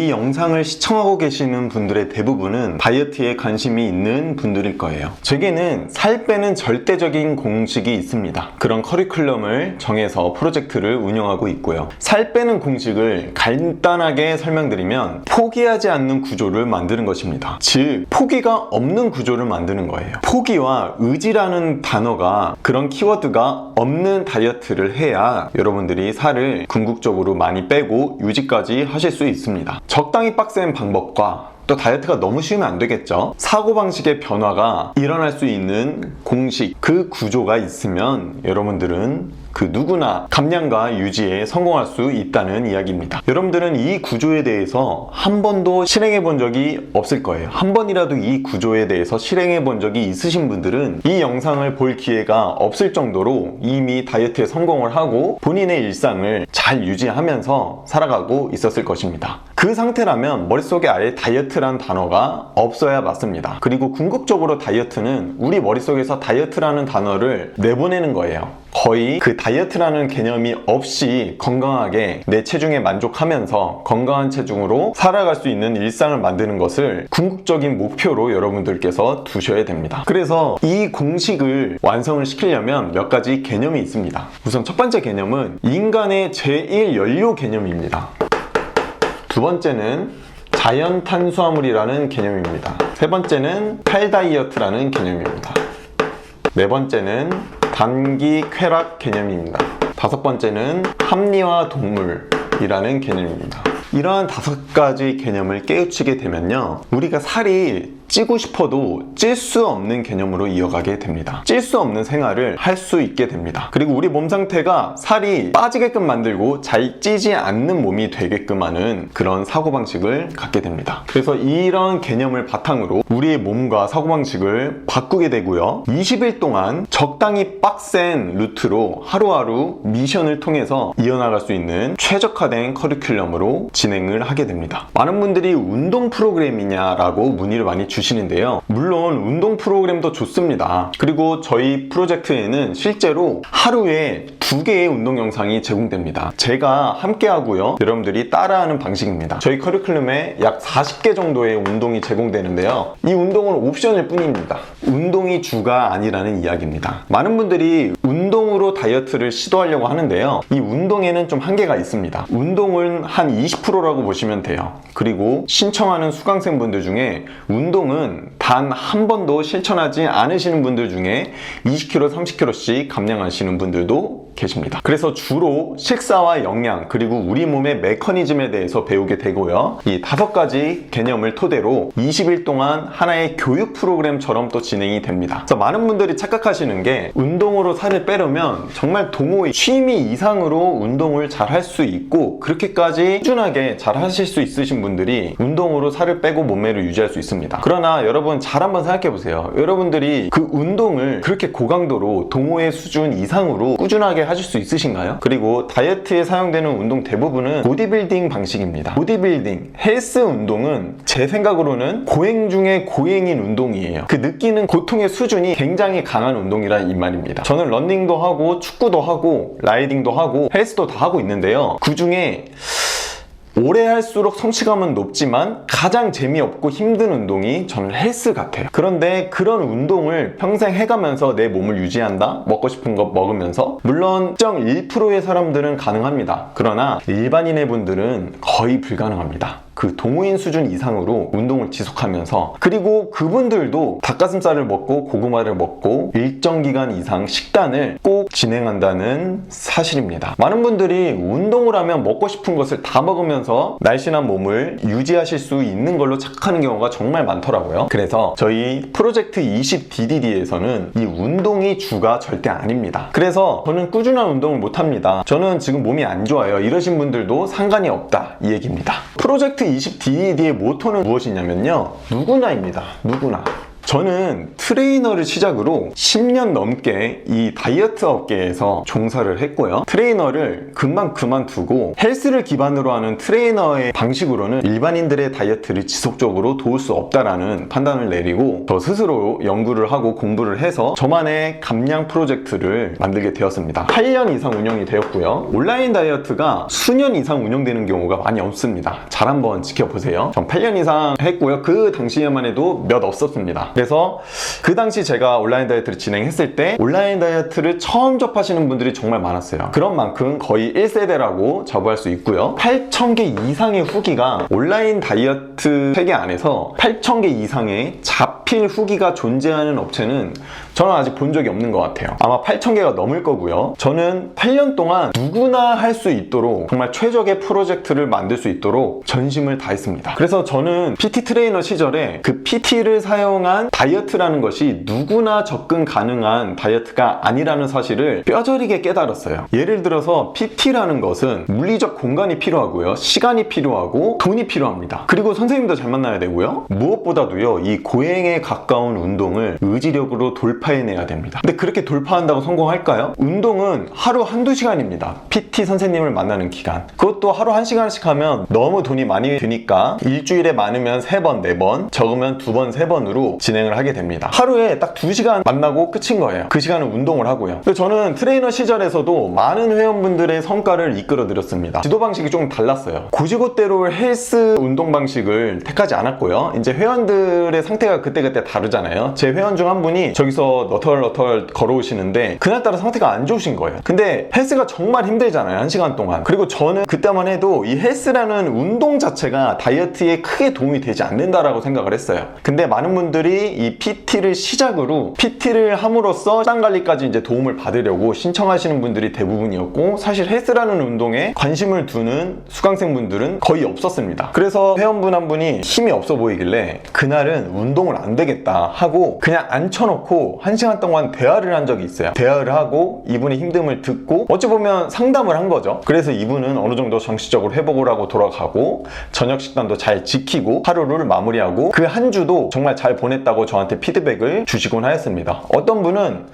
이 영상을 시청하고 계시는 분들의 대부분은 다이어트에 관심이 있는 분들일 거예요. 제게는 살 빼는 절대적인 공식이 있습니다. 그런 커리큘럼을 정해서 프로젝트를 운영하고 있고요. 살 빼는 공식을 간단하게 설명드리면 포기하지 않는 구조를 만드는 것입니다. 즉, 포기가 없는 구조를 만드는 거예요. 포기와 의지라는 단어가, 그런 키워드가 없는 다이어트를 해야 여러분들이 살을 궁극적으로 많이 빼고 유지까지 하실 수 있습니다. 적당히 빡센 방법과 또 다이어트가 너무 쉬우면 안 되겠죠. 사고방식의 변화가 일어날 수 있는 공식, 그 구조가 있으면 여러분들은 그 누구나 감량과 유지에 성공할 수 있다는 이야기입니다. 여러분들은 이 구조에 대해서 한 번도 실행해 본 적이 없을 거예요. 한 번이라도 이 구조에 대해서 실행해 본 적이 있으신 분들은 이 영상을 볼 기회가 없을 정도로 이미 다이어트에 성공을 하고 본인의 일상을 잘 유지하면서 살아가고 있었을 것입니다. 그 상태라면 머릿속에 아예 다이어트란 단어가 없어야 맞습니다. 그리고 궁극적으로 다이어트는 우리 머릿속에서 다이어트라는 단어를 내보내는 거예요. 거의 그 다이어트라는 개념이 없이 건강하게 내 체중에 만족하면서 건강한 체중으로 살아갈 수 있는 일상을 만드는 것을 궁극적인 목표로 여러분들께서 두셔야 됩니다. 그래서 이 공식을 완성을 시키려면 몇 가지 개념이 있습니다. 우선 첫 번째 개념은 인간의 제1연료 개념입니다. 두 번째는 자연 탄수화물이라는 개념입니다. 세 번째는 탈다이어트라는 개념입니다. 네 번째는 단기 쾌락 개념입니다. 다섯 번째는 합리화 동물이라는 개념입니다. 이러한 5가지 개념을 깨우치게 되면요, 우리가 살이 찌고 싶어도 찔 수 없는 개념으로 이어가게 됩니다. 찔 수 없는 생활을 할 수 있게 됩니다. 그리고 우리 몸 상태가 살이 빠지게끔 만들고 잘 찌지 않는 몸이 되게끔 하는 그런 사고방식을 갖게 됩니다. 그래서 이런 개념을 바탕으로 우리의 몸과 사고방식을 바꾸게 되고요, 20일 동안 적당히 빡센 루트로 하루하루 미션을 통해서 이어나갈 수 있는 최적화된 커리큘럼으로 진행을 하게 됩니다. 많은 분들이 운동 프로그램이냐라고 문의를 많이 주시는데요, 물론 운동 프로그램도 좋습니다. 그리고 저희 프로젝트에는 실제로 하루에 2개의 운동 영상이 제공됩니다. 제가 함께 하고요, 여러분들이 따라하는 방식입니다. 저희 커리큘럼에 약 40개 정도의 운동이 제공되는데요, 이 운동은 옵션일 뿐입니다. 운동이 주가 아니라는 이야기입니다. 많은 분들이 운동으로 다이어트를 시도하려고 하는데요, 이 운동에는 좀 한계가 있습니다. 운동은 한 20%라고 보시면 돼요. 그리고 신청하는 수강생분들 중에 운동은 단 한 번도 실천하지 않으시는 분들 중에 20kg, 30kg씩 감량하시는 분들도 계십니다. 그래서 주로 식사와 영양, 그리고 우리 몸의 메커니즘에 대해서 배우게 되고요, 이 5가지 개념을 토대로 20일 동안 하나의 교육 프로그램처럼 또 진행이 됩니다. 그래서 많은 분들이 착각하시는 게, 운동으로 살을 빼려면 정말 동호회 취미 이상으로 운동을 잘 할 수 있고 그렇게까지 꾸준하게 잘 하실 수 있으신 분들이 운동으로 살을 빼고 몸매를 유지할 수 있습니다. 그러나 여러분 잘 한번 생각해 보세요. 여러분들이 그 운동을 그렇게 고강도로 동호회 수준 이상으로 꾸준하게 하실 수 있으신가요? 그리고 다이어트에 사용되는 운동 대부분은 보디빌딩 방식입니다. 보디빌딩, 헬스 운동은 제 생각으로는 고행 중에 고행인 운동이에요. 그 느끼는 고통의 수준이 굉장히 강한 운동이라 이 말입니다. 저는 러닝도 하고 축구도 하고 라이딩도 하고 헬스도 다 하고 있는데요, 그 중에 오래 할수록 성취감은 높지만 가장 재미없고 힘든 운동이 저는 헬스 같아요. 그런데 그런 운동을 평생 해가면서 내 몸을 유지한다? 먹고 싶은 거 먹으면서? 물론 특정 1%의 사람들은 가능합니다. 그러나 일반인의 분들은 거의 불가능합니다. 그 동호인 수준 이상으로 운동을 지속하면서, 그리고 그분들도 닭가슴살을 먹고 고구마를 먹고 일정 기간 이상 식단을 꼭 진행한다는 사실입니다. 많은 분들이 운동을 하면 먹고 싶은 것을 다 먹으면서 날씬한 몸을 유지하실 수 있는 걸로 착각하는 경우가 정말 많더라고요. 그래서 저희 프로젝트 20DDD에서는 이 운동이 주가 절대 아닙니다. 그래서 저는 꾸준한 운동을 못합니다, 저는 지금 몸이 안 좋아요, 이러신 분들도 상관이 없다, 이 얘기입니다. 프로젝트 20DDD의 모토는 무엇이냐면요, 누구나입니다. 누구나. 저는 트레이너를 시작으로 10년 넘게 이 다이어트 업계에서 종사를 했고요. 트레이너를 금방 그만두고 헬스를 기반으로 하는 트레이너의 방식으로는 일반인들의 다이어트를 지속적으로 도울 수 없다라는 판단을 내리고 저 스스로 연구를 하고 공부를 해서 저만의 감량 프로젝트를 만들게 되었습니다. 8년 이상 운영이 되었고요. 온라인 다이어트가 수년 이상 운영되는 경우가 많이 없습니다. 잘 한번 지켜보세요. 전 8년 이상 했고요. 그 당시에만 해도 몇 없었습니다. 그래서 그 당시 제가 온라인 다이어트를 진행했을 때 온라인 다이어트를 처음 접하시는 분들이 정말 많았어요. 그런 만큼 거의 1세대라고 자부할 수 있고요. 8,000개 이상의 후기가 온라인 다이어트 세계 안에서 8,000개 이상의 자필 후기가 존재하는 업체는 저는 아직 본 적이 없는 것 같아요. 아마 8,000개가 넘을 거고요. 저는 8년 동안 누구나 할 수 있도록 정말 최적의 프로젝트를 만들 수 있도록 전심을 다했습니다. 그래서 저는 PT 트레이너 시절에 그 PT를 사용한 다이어트라는 것이 누구나 접근 가능한 다이어트가 아니라는 사실을 뼈저리게 깨달았어요. 예를 들어서 PT라는 것은 물리적 공간이 필요하고요. 시간이 필요하고 돈이 필요합니다. 그리고 선생님도 잘 만나야 되고요. 무엇보다도요, 이 고행에 가까운 운동을 의지력으로 돌파해내야 됩니다. 근데 그렇게 돌파한다고 성공할까요? 운동은 하루 한두 시간입니다. PT 선생님을 만나는 기간. 그것도 하루 1시간씩 하면 너무 돈이 많이 드니까 일주일에 많으면 3번, 4번, 적으면 2번, 3번으로 진행을 하게 됩니다. 하루에 딱 2시간 만나고 끝인 거예요. 그 시간은 운동을 하고요. 저는 트레이너 시절에서도 많은 회원분들의 성과를 이끌어 드렸습니다. 지도 방식이 조금 달랐어요. 고지고대로 헬스 운동 방식을 택하지 않았고요. 이제 회원들의 상태가 그때그때 다르잖아요. 제 회원 중 한 분이 저기서 너털너털 걸어오시는데 그날따라 상태가 안 좋으신 거예요. 근데 헬스가 정말 힘들잖아요. 1시간 동안. 그리고 저는 그때만 해도 이 헬스라는 운동 자체가 다이어트에 크게 도움이 되지 않는다라고 생각을 했어요. 근데 많은 분들이 이 PT를 시작으로 PT를 함으로써 식단 관리까지 이제 도움을 받으려고 신청하시는 분들이 대부분이었고, 사실 헬스라는 운동에 관심을 두는 수강생 분들은 거의 없었습니다. 그래서 회원분 한 분이 힘이 없어 보이길래 그날은 운동을 안 되겠다 하고 그냥 앉혀놓고 1시간 동안 대화를 한 적이 있어요. 대화를 하고 이분의 힘듦을 듣고 어찌 보면 상담을 한 거죠. 그래서 이분은 어느 정도 정신적으로 회복을 하고 돌아가고 저녁 식단도 잘 지키고 하루를 마무리하고 그 한 주도 정말 잘 보냈다고 저한테 피드백을 주시곤 하였습니다. 어떤 분은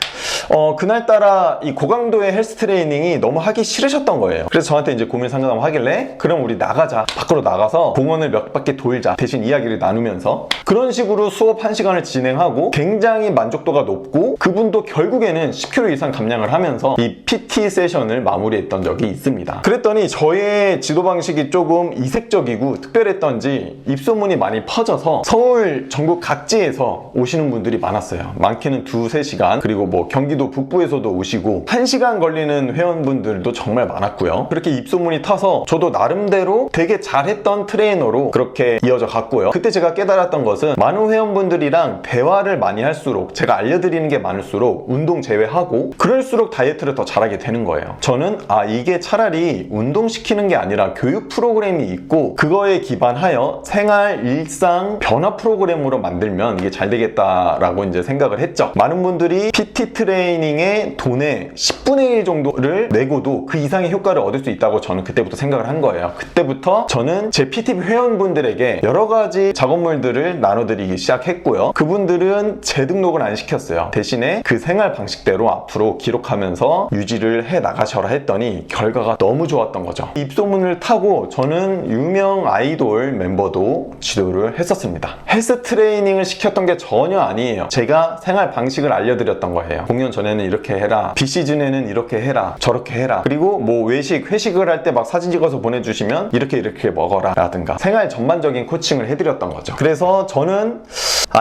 그날따라 이 고강도의 헬스 트레이닝이 너무 하기 싫으셨던 거예요. 그래서 저한테 이제 고민 상담을 하길래 그럼 우리 나가자. 밖으로 나가서 공원을 몇 바퀴 돌자. 대신 이야기를 나누면서 그런 식으로 수업 1시간을 진행하고 굉장히 만족도가 높고 그분도 결국에는 10kg 이상 감량을 하면서 이 PT 세션을 마무리했던 적이 있습니다. 그랬더니 저의 지도 방식이 조금 이색적이고 특별했던지 입소문이 많이 퍼져서 서울 전국 각지에서 오시는 분들이 많았어요. 많게는 2-3시간, 그리고 뭐 경기도 북부에서도 오시고 1시간 걸리는 회원분들도 정말 많았고요. 그렇게 입소문이 타서 저도 나름대로 되게 잘했던 트레이너로 그렇게 이어져 갔고요. 그때 제가 깨달았던 것은 많은 회원분들이랑 대화를 많이 할수록, 제가 알려드리는 게 많을수록 운동 제외하고 그럴수록 다이어트를 더 잘하게 되는 거예요. 저는 이게 차라리 운동시키는 게 아니라 교육 프로그램이 있고 그거에 기반하여 생활 일상 변화 프로그램으로 만들면 이게 잘 되겠다라고 이제 생각을 했죠. 많은 분들이 PT 트레이닝의 돈의 10분의 1 정도를 내고도 그 이상의 효과를 얻을 수 있다고 저는 그때부터 생각을 한 거예요. 그때부터 저는 제 PT 회원분들에게 여러 가지 작업물들을 나눠드리기 시작했고요. 그분들은 재등록을 안 시켰어요. 대신에 그 생활 방식대로 앞으로 기록하면서 유지를 해 나가셔라 했더니 결과가 너무 좋았던 거죠. 입소문을 타고 저는 유명 아이돌 멤버도 지도를 했었습니다. 헬스 트레이닝을 시켰던 게 전혀 아니에요. 제가 생활 방식을 알려드렸던 거예요. 공연 전에는 이렇게 해라, 비시즌에는 이렇게 해라, 저렇게 해라, 그리고 뭐 회식을 할 때 막 사진 찍어서 보내주시면 이렇게 먹어라 라든가 생활 전반적인 코칭을 해드렸던 거죠. 그래서 저는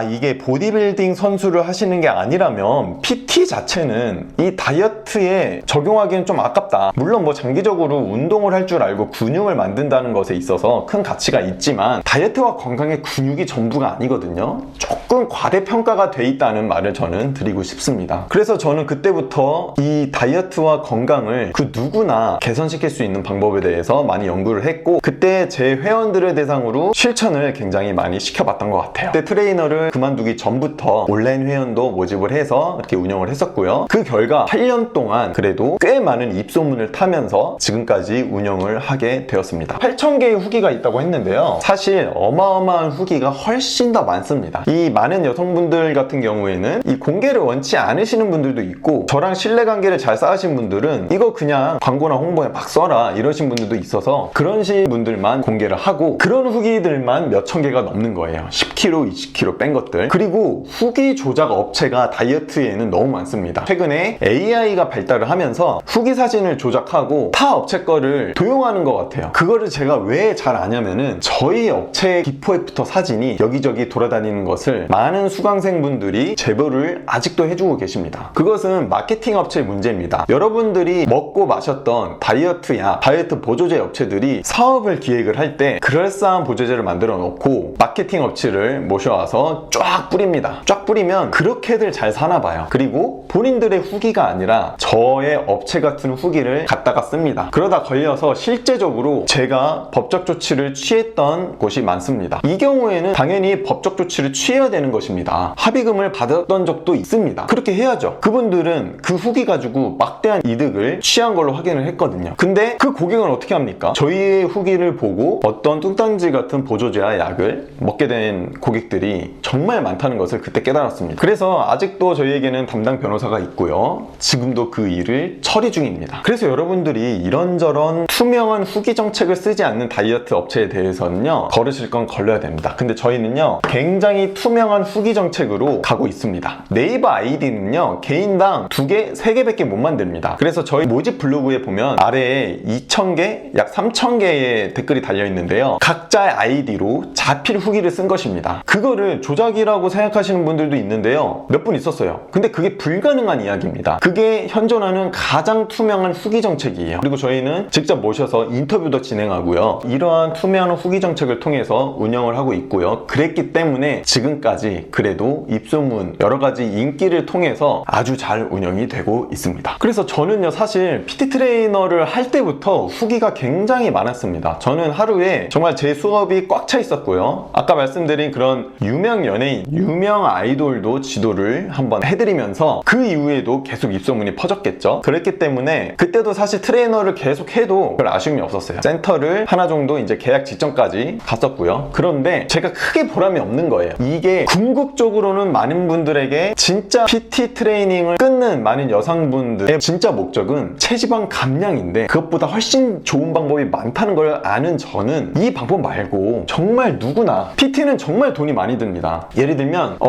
이게 보디빌딩 선수를 하시는 게 아니라면 PT 자체는 이 다이어트에 적용하기엔 좀 아깝다. 물론 뭐 장기적으로 운동을 할 줄 알고 근육을 만든다는 것에 있어서 큰 가치가 있지만 다이어트와 건강의 근육이 전부가 아니거든요. 조금 과대평가가 돼 있다는 말을 저는 드리고 싶습니다. 그래서 저는 그때부터 이 다이어트와 건강을 그 누구나 개선시킬 수 있는 방법에 대해서 많이 연구를 했고, 그때 제 회원들을 대상으로 실천을 굉장히 많이 시켜봤던 것 같아요. 그때 트레이너를 회원을 그만두기 전부터 온라인 회원도 모집을 해서 이렇게 운영을 했었고요. 그 결과 8년 동안 그래도 꽤 많은 입소문을 타면서 지금까지 운영을 하게 되었습니다. 8,000개의 후기가 있다고 했는데요. 사실 어마어마한 후기가 훨씬 더 많습니다. 이 많은 여성분들 같은 경우에는 이 공개를 원치 않으시는 분들도 있고, 저랑 신뢰관계를 잘 쌓으신 분들은 이거 그냥 광고나 홍보에 막 써라 이러신 분들도 있어서 그런 식 분들만 공개를 하고, 그런 후기들만 몇천 개가 넘는 거예요. 10kg, 20kg 뺀 것들. 그리고 후기 조작 업체가 다이어트에는 너무 많습니다. 최근에 AI가 발달을 하면서 후기 사진을 조작하고 타 업체 거를 도용하는 것 같아요. 그거를 제가 왜 잘 아냐면은 저희 업체 비포 애프터 사진이 여기저기 돌아다니는 것을 많은 수강생분들이 제보를 아직도 해주고 계십니다. 그것은 마케팅 업체의 문제입니다. 여러분들이 먹고 마셨던 다이어트야 다이어트 보조제 업체들이 사업을 기획을 할 때 그럴싸한 보조제를 만들어 놓고 마케팅 업체를 모셔와서 쫙 뿌립니다. 쫙 뿌리면 그렇게들 잘 사나 봐요. 그리고 본인들의 후기가 아니라 저의 업체 같은 후기를 갖다가 씁니다. 그러다 걸려서 실제적으로 제가 법적 조치를 취했던 곳이 많습니다. 이 경우에는 당연히 법적 조치를 취해야 되는 것입니다. 합의금을 받았던 적도 있습니다. 그렇게 해야죠. 그분들은 그 후기 가지고 막대한 이득을 취한 걸로 확인을 했거든요. 근데 그 고객은 어떻게 합니까? 저희의 후기를 보고 어떤 뚱딴지 같은 보조제와 약을 먹게 된 고객들이 정말 많다는 것을 그때 깨달았습니다. 그래서 아직도 저희에게는 담당 변호사가 있고요. 지금도 그 일을 처리 중입니다. 그래서 여러분들이 이런저런 투명한 후기 정책을 쓰지 않는 다이어트 업체에 대해서는요, 걸으실 건 걸러야 됩니다. 근데 저희는요, 굉장히 투명한 후기 정책으로 가고 있습니다. 네이버 아이디는요, 개인당 2개, 3개밖에 못 만듭니다. 그래서 저희 모집 블로그에 보면 아래에 2,000개, 약 3,000개의 댓글이 달려있는데요, 각자의 아이디로 자필 후기를 쓴 것입니다. 그거를 조작이라고 생각하시는 분들도 있는데요, 몇 분 있었어요. 근데 그게 불가능한 이야기입니다. 그게 현존하는 가장 투명한 후기 정책이에요. 그리고 저희는 직접 모셔서 인터뷰도 진행하고요, 이러한 투명한 후기 정책을 통해서 운영을 하고 있고요. 그랬기 때문에 지금까지 그래도 입소문, 여러 가지 인기를 통해서 아주 잘 운영이 되고 있습니다. 그래서 저는요, 사실 PT 트레이너를 할 때부터 후기가 굉장히 많았습니다. 저는 하루에 정말 제 수업이 꽉 차 있었고요. 아까 말씀드린 그런 유명 연예인, 유명 아이돌도 지도를 한번 해드리면서 그 이후에도 계속 입소문이 퍼졌겠죠. 그랬기 때문에 그때도 사실 트레이너를 계속 해도 별 아쉬움이 없었어요. 센터를 하나 정도 이제 계약 직전까지 갔었고요. 그런데 제가 크게 보람이 없는 거예요. 이게 궁극적으로는 많은 분들에게 진짜 PT 트레이닝을 끊는 많은 여성분들의 진짜 목적은 체지방 감량인데, 그것보다 훨씬 좋은 방법이 많다는 걸 아는 저는 이 방법 말고 정말 누구나, PT는 정말 돈이 많이 듭니다. 예를 들면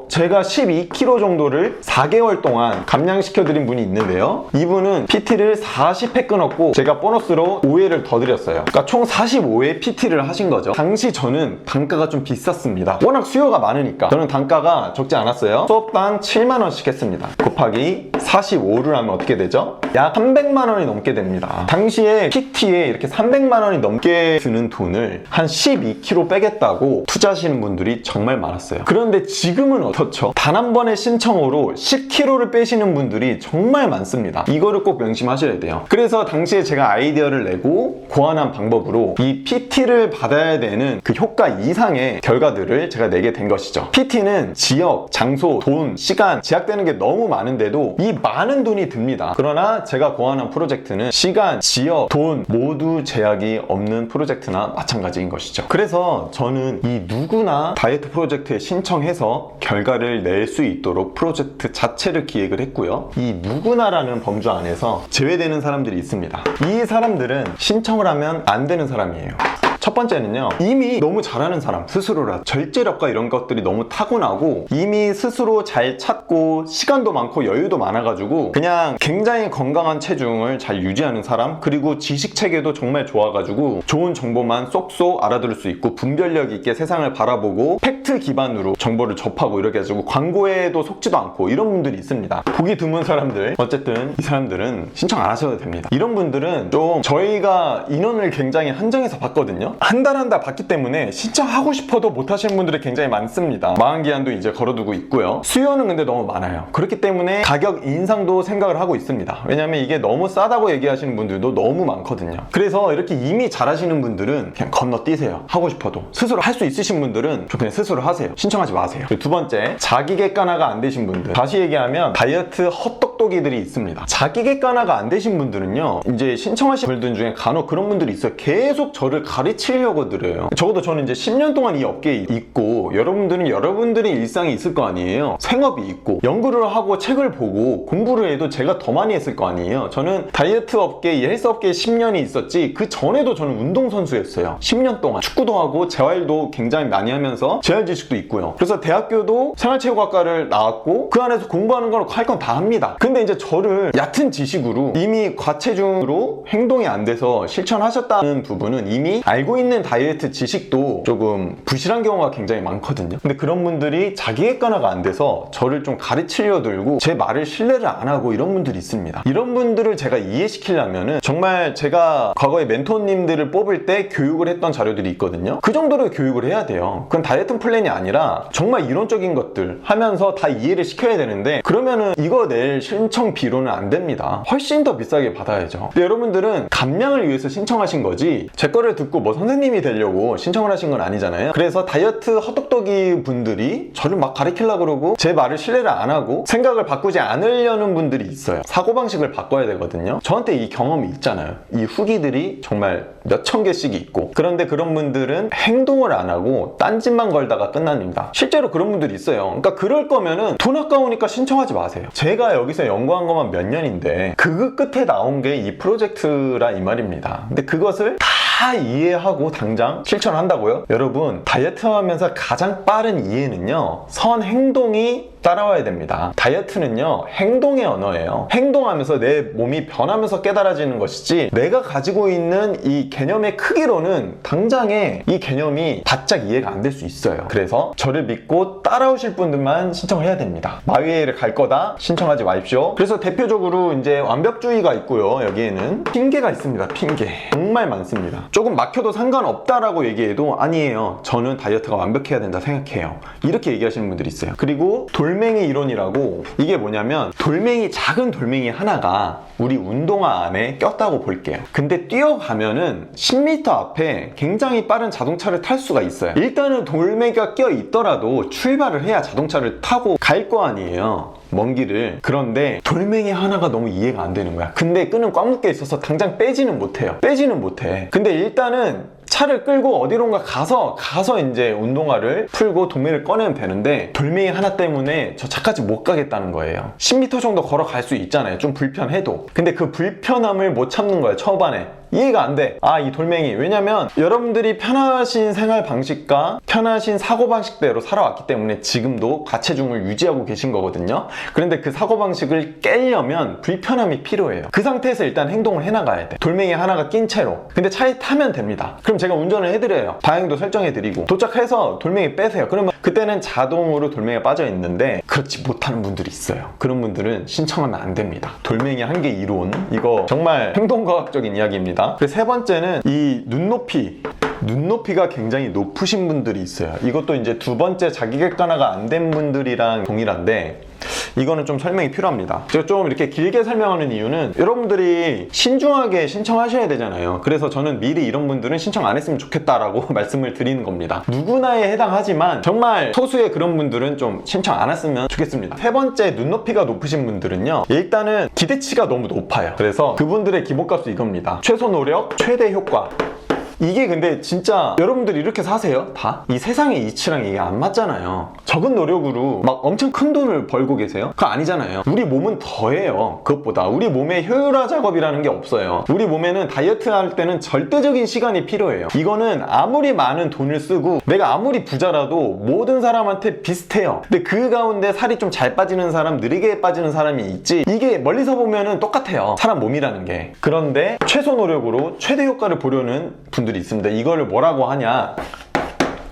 제가 12kg 정도를 4개월 동안 감량시켜드린 분이 있는데요, 이분은 PT를 40회 끊었고 제가 보너스로 5회를 더 드렸어요. 그러니까 총 45회 PT를 하신 거죠. 당시 저는 단가가 좀 비쌌습니다. 워낙 수요가 많으니까. 저는 단가가 적지 않았어요. 수업당 7만원씩 했습니다. 곱하기 45를 하면 어떻게 되죠? 약 300만원이 넘게 됩니다. 당시에 PT에 이렇게 300만원이 넘게 드는 돈을 한 12kg 빼겠다고 투자하시는 분들이 정말 많았어요. 그런데 지금은 어떻죠? 단 한 번의 신청으로 10kg를 빼시는 분들이 정말 많습니다. 이거를 꼭 명심하셔야 돼요. 그래서 당시에 제가 아이디어를 내고 고안한 방법으로 이 PT를 받아야 되는 그 효과 이상의 결과들을 제가 내게 된 것이죠. PT는 지역, 장소, 돈, 시간 제약되는 게 너무 많은데도 이 많은 돈이 듭니다. 그러나 제가 고안한 프로젝트는 시간, 지역, 돈 모두 제약이 없는 프로젝트나 마찬가지인 것이죠. 그래서 저는 이 누구나 다이어트 프로젝트에 신청해서 결과를 낼 수 있도록 프로젝트 자체를 기획을 했고요. 이 누구나라는 범주 안에서 제외되는 사람들이 있습니다. 이 사람들은 신청을 하면 안 되는 사람이에요. 첫 번째는요, 이미 너무 잘하는 사람, 스스로라 절제력과 이런 것들이 너무 타고나고 이미 스스로 잘 찾고 시간도 많고 여유도 많아가지고 그냥 굉장히 건강한 체중을 잘 유지하는 사람, 그리고 지식체계도 정말 좋아가지고 좋은 정보만 쏙쏙 알아들을 수 있고 분별력 있게 세상을 바라보고 팩트 기반으로 정보를 접하고 이렇게 해가지고 광고에도 속지도 않고 이런 분들이 있습니다. 보기 드문 사람들, 어쨌든 이 사람들은 신청 안 하셔도 됩니다. 이런 분들은 좀 저희가 인원을 굉장히 한정해서 봤거든요. 받거든요. 한 달 한 달 받기 때문에 신청하고 싶어도 못 하시는 분들이 굉장히 많습니다. 마감기한도 이제 걸어두고 있고요. 수요는 근데 너무 많아요. 그렇기 때문에 가격 인상도 생각을 하고 있습니다. 왜냐면 이게 너무 싸다고 얘기하시는 분들도 너무 많거든요. 그래서 이렇게 이미 잘하시는 분들은 그냥 건너뛰세요. 하고 싶어도. 스스로 할 수 있으신 분들은 그냥 스스로 하세요. 신청하지 마세요. 두 번째, 자기 객관화가 안 되신 분들. 다시 얘기하면 다이어트 헛똑똑이들이 있습니다. 자기 객관화가 안 되신 분들은요, 이제 신청하신 분들 중에 간혹 그런 분들이 있어요. 계속 저를 가르치려고 들어요. 적어도 저는 이제 10년 동안 이 업계에 있고, 여러분들은 여러분들의 일상이 있을 거 아니에요. 생업이 있고, 연구를 하고 책을 보고 공부를 해도 제가 더 많이 했을 거 아니에요. 저는 다이어트 업계, 이 헬스 업계에 10년이 있었지, 그 전에도 저는 운동선수였어요. 10년 동안 축구도 하고 재활도 굉장히 많이 하면서 재활 지식도 있고요. 그래서 대학교도 생활체육학과를 나왔고, 그 안에서 공부하는 건 할 건 다 합니다. 근데 이제 저를 얕은 지식으로 이미 과체중으로 행동이 안 돼서 실천하셨다는 부분은 이미 알고 있는 다이어트 지식도 조금 부실한 경우가 굉장히 많거든요. 근데 그런 분들이 자기 객관화가 안 돼서 저를 좀 가르치려 들고 제 말을 신뢰를 안 하고 이런 분들이 있습니다. 이런 분들을 제가 이해시키려면은 정말 제가 과거에 멘토님들을 뽑을 때 교육을 했던 자료들이 있거든요. 그 정도로 교육을 해야 돼요. 그건 다이어트 플랜이 아니라 정말 이론적인 것들 하면서 다 이해를 시켜야 되는데, 그러면은 이거 낼 신청 비로는 안 됩니다. 훨씬 더 비싸게 받아야죠. 근데 여러분들은 감량을 위해서 신청하신 거지, 제 거를 듣고 뭐 선생님이 되려고 신청을 하신 건 아니잖아요. 그래서 다이어트 헛똑똑이 분들이 저를 막 가르치려고 그러고 제 말을 신뢰를 안 하고 생각을 바꾸지 않으려는 분들이 있어요. 사고방식을 바꿔야 되거든요. 저한테 이 경험이 있잖아요. 이 후기들이 정말 몇천 개씩 있고, 그런데 그런 분들은 행동을 안 하고 딴짓만 걸다가 끝납니다. 실제로 그런 분들이 있어요. 그러니까 그럴 거면은 돈 아까우니까 신청하지 마세요. 제가 여기서 연구한 것만 몇 년인데 그 끝에 나온 게 이 프로젝트라 이 말입니다. 근데 그것을 다 이해하고 당장 실천한다고요? 여러분, 다이어트 하면서 가장 빠른 이해는요, 선행동이 따라와야 됩니다. 다이어트는요, 행동의 언어예요. 행동하면서 내 몸이 변하면서 깨달아지는 것이지, 내가 가지고 있는 이 개념의 크기로는 당장에 이 개념이 바짝 이해가 안 될 수 있어요. 그래서 저를 믿고 따라오실 분들만 신청을 해야 됩니다. 마위에를 갈 거다, 신청하지 마십시오. 그래서 대표적으로 이제 완벽주의가 있고요. 여기에는 핑계가 있습니다. 핑계 정말 많습니다. 조금 막혀도 상관없다라고 얘기해도 아니에요, 저는 다이어트가 완벽해야 된다 생각해요, 이렇게 얘기하시는 분들이 있어요. 그리고 돌멩이 이론이라고, 이게 뭐냐면 작은 돌멩이 하나가 우리 운동화 안에 꼈다고 볼게요. 근데 뛰어가면은 10m 앞에 굉장히 빠른 자동차를 탈 수가 있어요. 일단은 돌멩이가 껴 있더라도 출발을 해야 자동차를 타고 갈 거 아니에요, 먼 길을. 그런데 돌멩이 하나가 너무 이해가 안 되는 거야. 근데 끈은 꽉 묶여 있어서 당장 빼지는 못해요. 근데 일단은 차를 끌고 어디론가 가서 이제 운동화를 풀고 돌멩이를 꺼내면 되는데, 돌멩이 하나 때문에 저 차까지 못 가겠다는 거예요. 10m 정도 걸어갈 수 있잖아요, 좀 불편해도. 근데 그 불편함을 못 참는 거예요, 초반에. 이해가 안 돼. 이 돌멩이. 왜냐면 여러분들이 편하신 생활 방식과 편하신 사고 방식대로 살아왔기 때문에 지금도 과체중을 유지하고 계신 거거든요. 그런데 그 사고 방식을 깨려면 불편함이 필요해요. 그 상태에서 일단 행동을 해나가야 돼. 돌멩이 하나가 낀 채로. 근데 차에 타면 됩니다. 그럼 제가 운전을 해드려요. 방향도 설정해드리고 도착해서 돌멩이 빼세요. 그러면 그때는 자동으로 돌멩이가 빠져 있는데, 그렇지 못하는 분들이 있어요. 그런 분들은 신청하면 안 됩니다. 돌멩이 한 개 이론, 이거 정말 행동과학적인 이야기입니다. 그리고 세 번째는 이 눈높이가 굉장히 높으신 분들이 있어요. 이것도 이제 두 번째 자기 객관화가 안 된 분들이랑 동일한데, 이거는 좀 설명이 필요합니다. 제가 좀 이렇게 길게 설명하는 이유는 여러분들이 신중하게 신청하셔야 되잖아요. 그래서 저는 미리 이런 분들은 신청 안 했으면 좋겠다라고 말씀을 드리는 겁니다. 누구나에 해당하지만 정말 소수의 그런 분들은 좀 신청 안 했으면 좋겠습니다. 세 번째, 눈높이가 높으신 분들은요, 일단은 기대치가 너무 높아요. 그래서 그분들의 기본값이 이겁니다. 최소 노력, 최대 효과. 이게 근데 진짜 여러분들이 이렇게 사세요? 다? 이 세상의 이치랑 이게 안 맞잖아요. 적은 노력으로 막 엄청 큰 돈을 벌고 계세요? 그거 아니잖아요. 우리 몸은 더해요. 그것보다 우리 몸에 효율화 작업이라는 게 없어요. 우리 몸에는 다이어트 할 때는 절대적인 시간이 필요해요. 이거는 아무리 많은 돈을 쓰고 내가 아무리 부자라도 모든 사람한테 비슷해요. 근데 그 가운데 살이 좀 잘 빠지는 사람, 느리게 빠지는 사람이 있지, 이게 멀리서 보면은 똑같아요, 사람 몸이라는 게. 그런데 최소 노력으로 최대 효과를 보려는 분들이 있습니다. 이거를 뭐라고 하냐,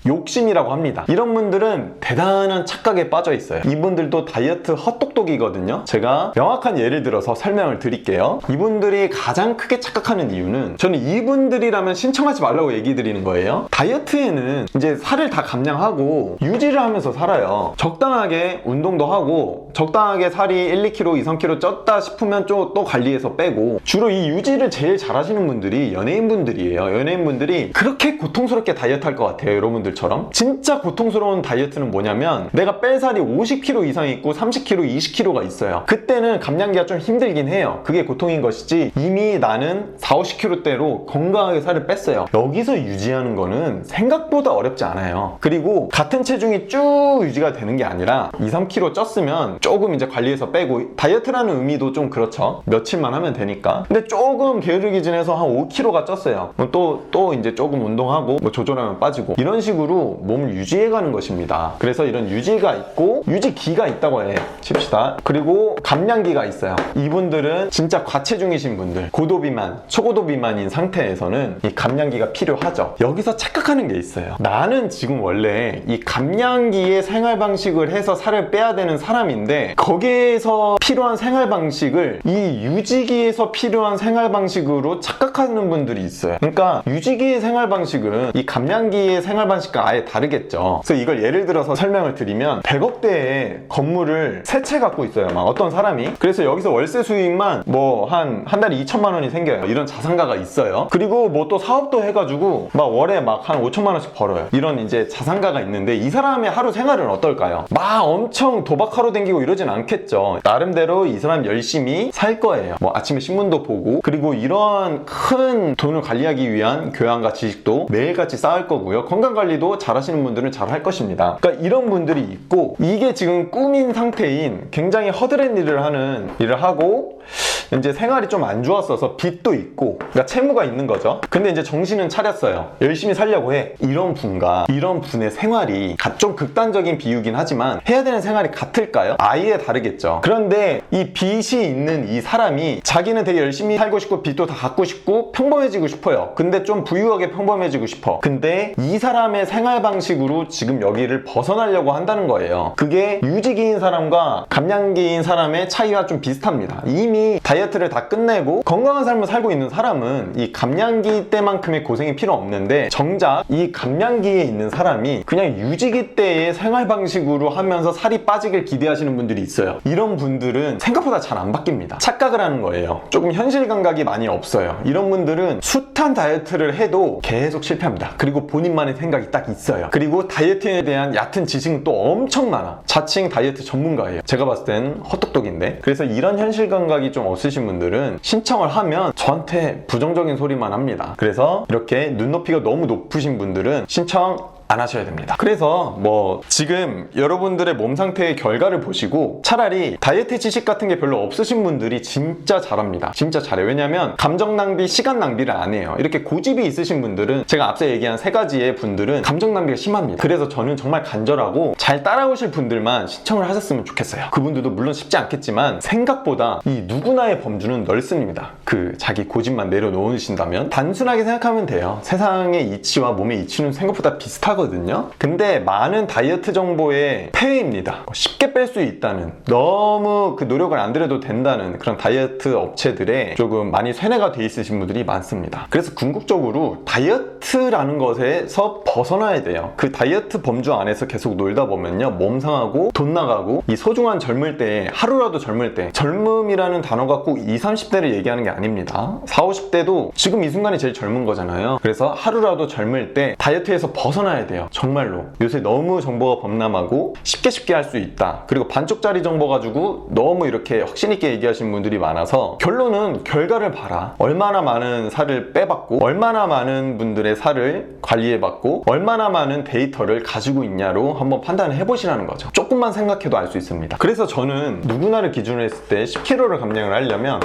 욕심이라고 합니다. 이런 분들은 대단한 착각에 빠져 있어요. 이분들도 다이어트 헛똑똑이거든요. 제가 명확한 예를 들어서 설명을 드릴게요. 이분들이 가장 크게 착각하는 이유는, 저는 이분들이라면 신청하지 말라고 얘기 드리는 거예요. 다이어트에는 이제 살을 다 감량하고 유지를 하면서 살아요. 적당하게 운동도 하고 적당하게 살이 1, 2kg, 2, 3kg 쪘다 싶으면 또 관리해서 빼고, 주로 이 유지를 제일 잘하시는 분들이 연예인분들이에요. 연예인분들이 그렇게 고통스럽게 다이어트 할 것 같아요. 여러분들처럼. 진짜 고통스러운 다이어트는 뭐냐면, 내가 뺄 살이 50kg 이상 있고 30kg, 20kg가 있어요. 그때는 감량기가 좀 힘들긴 해요. 그게 고통인 것이지, 이미 나는 40, 50kg대로 건강하게 살을 뺐어요. 여기서 유지하는 거는 생각보다 어렵지 않아요. 그리고 같은 체중이 쭉 유지가 되는 게 아니라 2, 3kg 쪘으면 조금 이제 관리해서 빼고, 다이어트라는 의미도 좀 그렇죠. 며칠만 하면 되니까. 근데 조금 게으르기 지내서 한 5kg가 쪘어요. 또 이제 조금 운동하고 뭐 조절하면 빠지고, 이런 식으로 몸을 유지해가는 것입니다. 그래서 이런 유지가 있고 유지기가 있다고 칩시다. 그리고 감량기가 있어요. 이분들은 진짜 과체중이신 분들, 고도 비만, 초고도 비만인 상태에서는 이 감량기가 필요하죠. 여기서 착각하는 게 있어요. 나는 지금 원래 이 감량기의 생활 방식을 해서 살을 빼야 되는 사람인데, 거기에서 필요한 생활 방식을 이 유지기에서 필요한 생활 방식으로 착각하는 분들이 있어요. 그러니까 유지기의 생활 방식은 이 감량기의 생활 방식과 아예 다르겠죠. 그래서 이걸 예를 들어서 설명을 드리면, 100억대의 건물을 세 채 갖고 있어요. 막 어떤 사람이. 그래서 여기서 월세 수익만 뭐 한 달에 2천만 원이 생겨요. 이런 자산가가 있어요. 그리고 뭐 또 사업도 해가지고 막 월에 막 한 5천만 원씩 벌어요. 이런 이제 자산가가 있는데, 이 사람의 하루 생활은 어떨까요? 막 엄청 도박하러 다니고 이러진 않겠죠. 나름대로 이 사람 열심히 살 거예요. 뭐 아침에 신문도 보고, 그리고 이런 큰 돈을 관리하기 위한 교양과 지식도 매일같이 쌓을 거고요. 건강관리도 잘 하시는 분들은 잘 할 것입니다. 그러니까 이런 분들이 있고, 이게 지금 꿈인 상태인 굉장히 허드렛 일을 하고 이제 생활이 좀 안 좋았어서 빚도 있고, 그러니까 채무가 있는 거죠. 근데 이제 정신은 차렸어요. 열심히 살려고 해. 이런 분의 생활이 좀 극단적인 비유긴 하지만 해야 되는 생활이 같을까요? 아예 다르겠죠. 그런데 이 빚이 있는 이 사람이 자기는 되게 열심히 살고 싶고 빚도 다 갚고 싶고 평범해지고 싶어요. 근데 좀 부유하게 평범해지고 싶어. 근데 이 사람의 생활 방식으로 지금 여기를 벗어나려고 한다는 거예요. 그게 유지기인 사람과 감량기인 사람의 차이와 좀 비슷합니다. 이미 다이어트를 다 끝내고 건강한 삶을 살고 있는 사람은 이 감량기 때만큼의 고생이 필요 없는데, 정작 이 감량기에 있는 사람이 그냥 유지기 때의 생활 방식으로 하면서 살이 빠지길 기대하시는 분들이 있어요. 이런 분들은 생각보다 잘 안 바뀝니다. 착각을 하는 거예요. 조금 현실 감각이 많이 없어요. 이런 분들은 숱한 다이어트를 해도 계속 실패합니다. 그리고 본인만의 생각이 딱 있어요. 그리고 다이어트에 대한 얕은 지식은 또 엄청 많아. 자칭 다이어트 전문가예요. 제가 봤을 땐 헛똑똑인데. 그래서 이런 현실 감각이 좀 없으신 분들은 신청을 하면 저한테 부정적인 소리만 합니다. 그래서 이렇게 눈높이가 너무 높으신 분들은 신청 안 하셔야 됩니다. 그래서 뭐 지금 여러분들의 몸 상태의 결과를 보시고, 차라리 다이어트 지식 같은 게 별로 없으신 분들이 진짜 잘합니다. 진짜 잘해요. 왜냐면 감정 낭비, 시간 낭비를 안 해요. 이렇게 고집이 있으신 분들은, 제가 앞서 얘기한 세 가지의 분들은 감정 낭비가 심합니다. 그래서 저는 정말 간절하고 잘 따라오실 분들만 신청을 하셨으면 좋겠어요. 그분들도 물론 쉽지 않겠지만 생각보다 이 누구나의 범주는 넓습니다. 그 자기 고집만 내려놓으신다면 단순하게 생각하면 돼요. 세상의 이치와 몸의 이치는 생각보다 비슷하거든요. 근데 많은 다이어트 정보의 폐해입니다. 쉽게 뺄 수 있다는, 너무 그 노력을 안 들여도 된다는 그런 다이어트 업체들에 조금 많이 쇠뇌가 돼 있으신 분들이 많습니다. 그래서 궁극적으로 다이어트라는 것에서 벗어나야 돼요. 그 다이어트 범주 안에서 계속 놀다 보면요, 몸 상하고 돈 나가고, 이 소중한 젊을 때, 하루라도 젊을 때, 젊음이라는 단어가 꼭 20, 30대를 얘기하는 게 아닙니다. 40, 50대도 지금 이 순간이 제일 젊은 거잖아요. 그래서 하루라도 젊을 때 다이어트에서 벗어나야 돼요. 정말로. 요새 너무 정보가 범람하고 쉽게 할 수 있다. 그리고 반쪽짜리 정보 가지고 너무 이렇게 확신 있게 얘기하시는 분들이 많아서, 결론은 결과를 봐라. 얼마나 많은 살을 빼봤고, 얼마나 많은 분들의 살을 관리해봤고, 얼마나 많은 데이터를 가지고 있냐로 한번 판단을 해보시라는 거죠. 조금만 생각해도 알 수 있습니다. 그래서 저는 누구나를 기준으로 했을 때 10kg를 감량을 하려면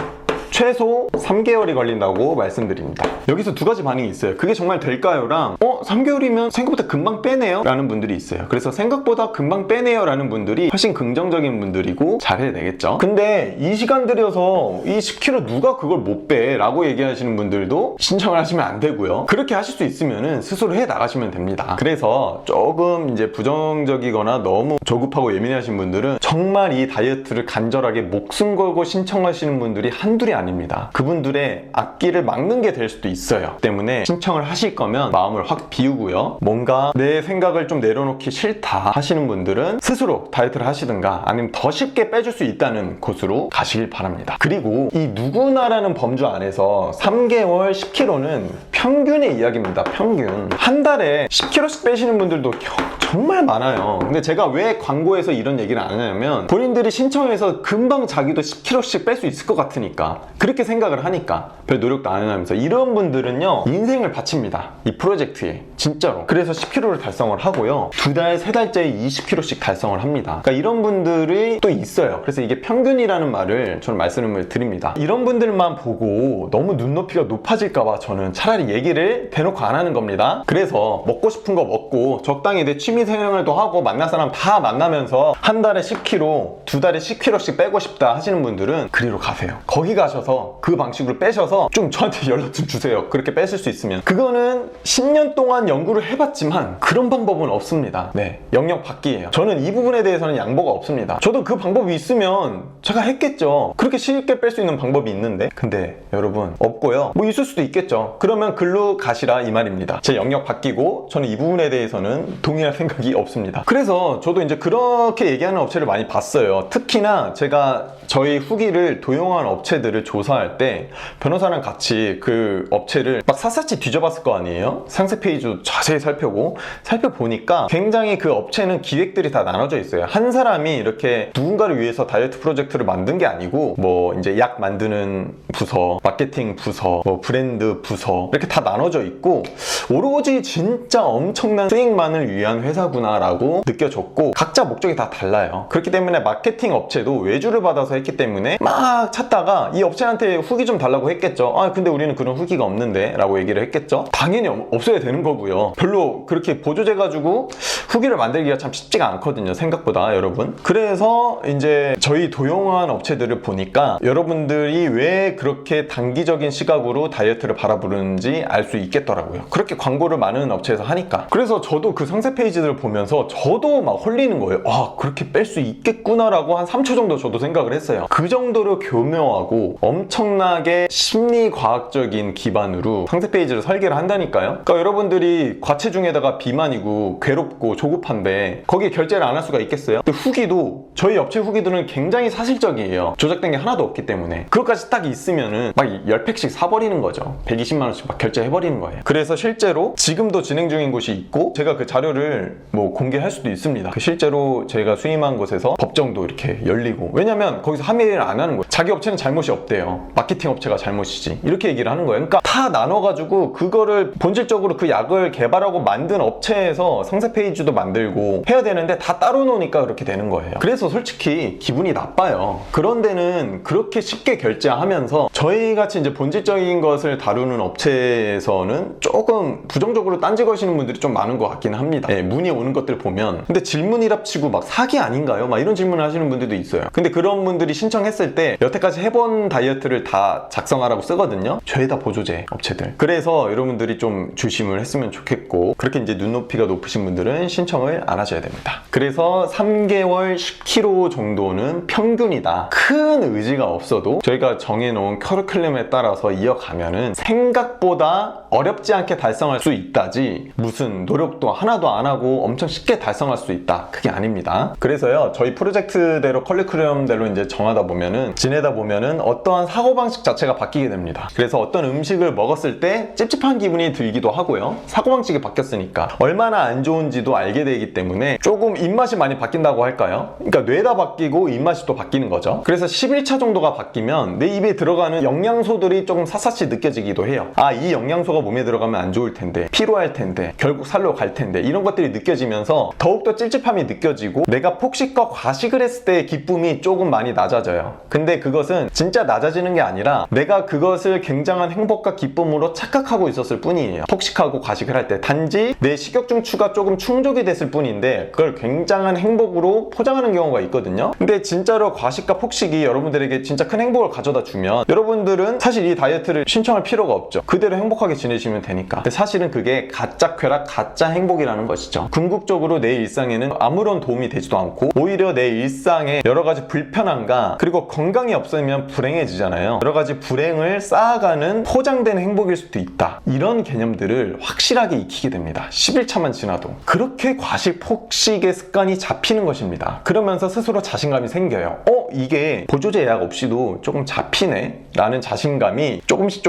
최소 3개월이 걸린다고 말씀드립니다. 여기서 두 가지 반응이 있어요. 그게 정말 될까요? 랑 3개월이면 생각보다 금방 빼네요 라는 분들이 있어요. 그래서 생각보다 금방 빼네요 라는 분들이 훨씬 긍정적인 분들이고 잘 해내겠죠. 근데 이 시간 들여서 이 10kg 누가 그걸 못 빼? 라고 얘기하시는 분들도 신청을 하시면 안 되고요. 그렇게 하실 수 있으면 스스로 해 나가시면 됩니다. 그래서 조금 이제 부정적이거나 너무 조급하고 예민하신 분들은 정말 이 다이어트를 간절하게 목숨 걸고 신청하시는 분들이 한둘이 아닙니다. 그분들의 앞길을 막는 게 될 수도 있어요. 때문에 신청을 하실 거면 마음을 확 비우고요. 뭔가 내 생각을 좀 내려놓기 싫다 하시는 분들은 스스로 다이어트를 하시든가 아니면 더 쉽게 빼줄 수 있다는 곳으로 가시길 바랍니다. 그리고 이 누구나라는 범주 안에서 3개월 10kg는 평균의 이야기입니다. 평균. 한 달에 10kg씩 빼시는 분들도 정말 많아요. 근데 제가 왜 광고에서 이런 얘기를 안 하냐면 본인들이 신청해서 금방 자기도 10kg씩 뺄 수 있을 것 같으니까, 그렇게 생각을 하니까 별 노력도 안 하면서, 이런 분들은요 인생을 바칩니다. 이 프로젝트에 진짜로. 그래서 10kg를 달성을 하고요, 2달, 3달째에 20kg씩 달성을 합니다. 그러니까 이런 분들이 또 있어요. 그래서 이게 평균이라는 말을 저는 말씀을 드립니다. 이런 분들만 보고 너무 눈높이가 높아질까봐 저는 차라리 얘기를 대놓고 안 하는 겁니다. 그래서 먹고 싶은 거 먹고 적당히 내 취미 생활도 하고 만날 사람 다 만나면서 한 달에 10kg, 2달에 10kg씩 빼고 싶다 하시는 분들은 그리로 가세요. 거기 가셔서 그 방식으로 빼셔서 좀 저한테 연락 좀 주세요. 그렇게 빼실 수 있으면. 그거는 10년 동안 연구를 해봤지만 그런 방법은 없습니다. 네, 영역 받기예요. 저는 이 부분에 대해서는 양보가 없습니다. 저도 그 방법이 있으면 제가 했겠죠. 그렇게 쉽게 뺄 수 있는 방법이 있는데, 근데 여러분 없고요. 뭐 있을 수도 있겠죠. 그러면 글로 가시라 이 말입니다. 제 영역 바뀌고 저는 이 부분에 대해서는 동의할 생각이 없습니다. 그래서 저도 이제 그렇게 얘기하는 업체를 많이 봤어요. 특히나 제가 저희 후기를 도용한 업체들을 조사할 때 변호사랑 같이 그 업체를 막 샅샅이 뒤져봤을 거 아니에요? 상세 페이지도 자세히 살펴보니까 굉장히 그 업체는 기획들이 다 나눠져 있어요. 한 사람이 이렇게 누군가를 위해서 다이어트 프로젝트를 만든 게 아니고, 뭐 이제 약 만드는 부서, 마케팅 부서, 뭐 브랜드 부서, 이렇게 다 나눠져 있고 오로지 진짜 엄청난 수익만을 위한 회사구나 라고 느껴졌고, 각자 목적이 다 달라요. 그렇기 때문에 마케팅 업체도 외주를 받아서 했기 때문에 막 찾다가 이 업체한테 후기 좀 달라고 했겠죠. 아 근데 우리는 그런 후기가 없는데 라고 얘기를 했겠죠. 당연히 없어야 되는 거고요. 별로 그렇게 보조제 가지고 후기를 만들기가 참 쉽지가 않거든요, 생각보다. 여러분, 그래서 이제 저희 도용한 업체들을 보니까 여러분들이 왜 그렇게 단기적인 시각으로 다이어트를 바라보는지 알 수 있겠더라고요. 그렇게 광고를 많은 업체에서 하니까. 그래서 저도 그 상세 페이지들을 보면서 저도 막 홀리는 거예요. 아 그렇게 뺄 수 있겠구나 라고 한 3초 정도 저도 생각을 했어요. 그 정도로 교묘하고 엄청나게 심리과학적인 기반으로 상세 페이지를 설계를 한다니까요. 그러니까 여러분들이 과체중에다가 비만이고 괴롭고 조급한데 거기에 결제를 안 할 수가 있겠어요? 근데 후기도, 저희 업체 후기들은 굉장히 사실적이에요. 조작된 게 하나도 없기 때문에. 그것까지 딱 있으면은 막 10팩씩 사버리는 거죠. 120만원씩 막 결제해버리는 거예요. 그래서 실제로 지금도 진행 중인 곳이 있고, 제가 그 자료를 뭐 공개할 수도 있습니다. 그 실제로 제가 수임한 곳에서 법정도 이렇게 열리고, 왜냐면 거기서 합의를 안 하는 거예요. 자기 업체는 잘못이 없대요. 마케팅 업체가 잘못이지. 이렇게 얘기를 하는 거예요. 그러니까 다 나눠가지고 그거를 본질적으로 그 약을 개발하고 만든 업체에서 상세 페이지도 만들고 해야 되는데 다 따로 놓으니까 그렇게 되는 거예요. 그래서 솔직히 기분이 나빠요. 그런 데는 그렇게 쉽게 결제하면서 저희같이 이제 본질적인 것을 다루는 업체에서는 조금 부정적으로 딴지 거시는 분들이 좀 많은 것 같긴 합니다. 네, 문의 오는 것들 보면. 근데 질문이랍치고 막 사기 아닌가요? 막 이런 질문을 하시는 분들도 있어요. 근데 그런 분들이 신청했을 때 여태까지 해본 다이어트를 다 작성하라고 쓰거든요. 죄다 보조제 업체들. 그래서 여러분들이 좀 조심을 했으면 좋겠고, 그렇게 이제 눈높이가 높으신 분들은 신청을 안 하셔야 됩니다. 그래서 3개월 10kg 정도는 평균이다. 큰 의지가 없어도 저희가 정해놓은 커리큘럼에 따라서 이어가면은 생각보다 어렵지 않게 달성할 수 있다지, 무슨 노력도 하나도 안 하고 엄청 쉽게 달성할 수 있다, 그게 아닙니다. 그래서요, 저희 프로젝트대로 커리큘럼대로 이제 정하다 보면은, 지내다 보면은 어떠한 사고방식 자체가 바뀌게 됩니다. 그래서 어떤 음식을 먹었을 때 찝찝한 기분이 들기도 하고요. 사고방식이 바뀌었으니까 얼마나 안 좋은지도 알게 되기 때문에 조금 입맛이 많이 바뀐다고 할까요? 그러니까 뇌다 바뀌고 입맛이 또 바뀌는 거죠. 그래서 11차 정도가 바뀌면 내 입에 들어가는 영양소들이 조금 샅샅이 느껴지기도 해요. 아, 이 영양소가 몸에 들어가면 안 좋을 텐데, 피로할 텐데, 결국 살로 갈 텐데, 이런 것들이 느껴지면서 더욱더 찝찝함이 느껴지고 내가 폭식과 과식을 했을 때의 기쁨이 조금 많이 낮아져요. 근데 그것은 진짜 낮아지는 게 아니라 내가 그것을 굉장한 행복과 기쁨으로 착각하고 있었을 뿐이에요. 폭식하고 과식을 할 때 단지 내 식욕중추가 조금 충족이 됐을 뿐인데 그걸 굉장한 행복으로 포장하는 경우가 있거든요. 근데 진짜로 과식과 폭식이 여러분들에게 진짜 큰 행복을 가져다 주면 여러분들은 사실 이 다이어트를 신청할 필요가 없죠. 그대로 행복하게 지내시면 되니까. 근데 사실은 그게 가짜 쾌락, 가짜 행복이라는 것이죠. 궁극적으로 내 일상에는 아무런 도움이 되지도 않고 오히려 내 일상에 여러 가지 불편함과 그리고 건강이 없으면 불행해지잖아요. 여러 가지 불행을 쌓아가는 포장된 행복일 수도 있다. 이런 개념들을 확실하게 익히게 됩니다. 11차만 지나도. 그렇게 과식, 폭식의 습관이 잡히는 것입니다. 그러면서 스스로 자신감이 생겨요. 이게 보조제 예약 없이도 조금 잡히네? 라는 자신감이 조금씩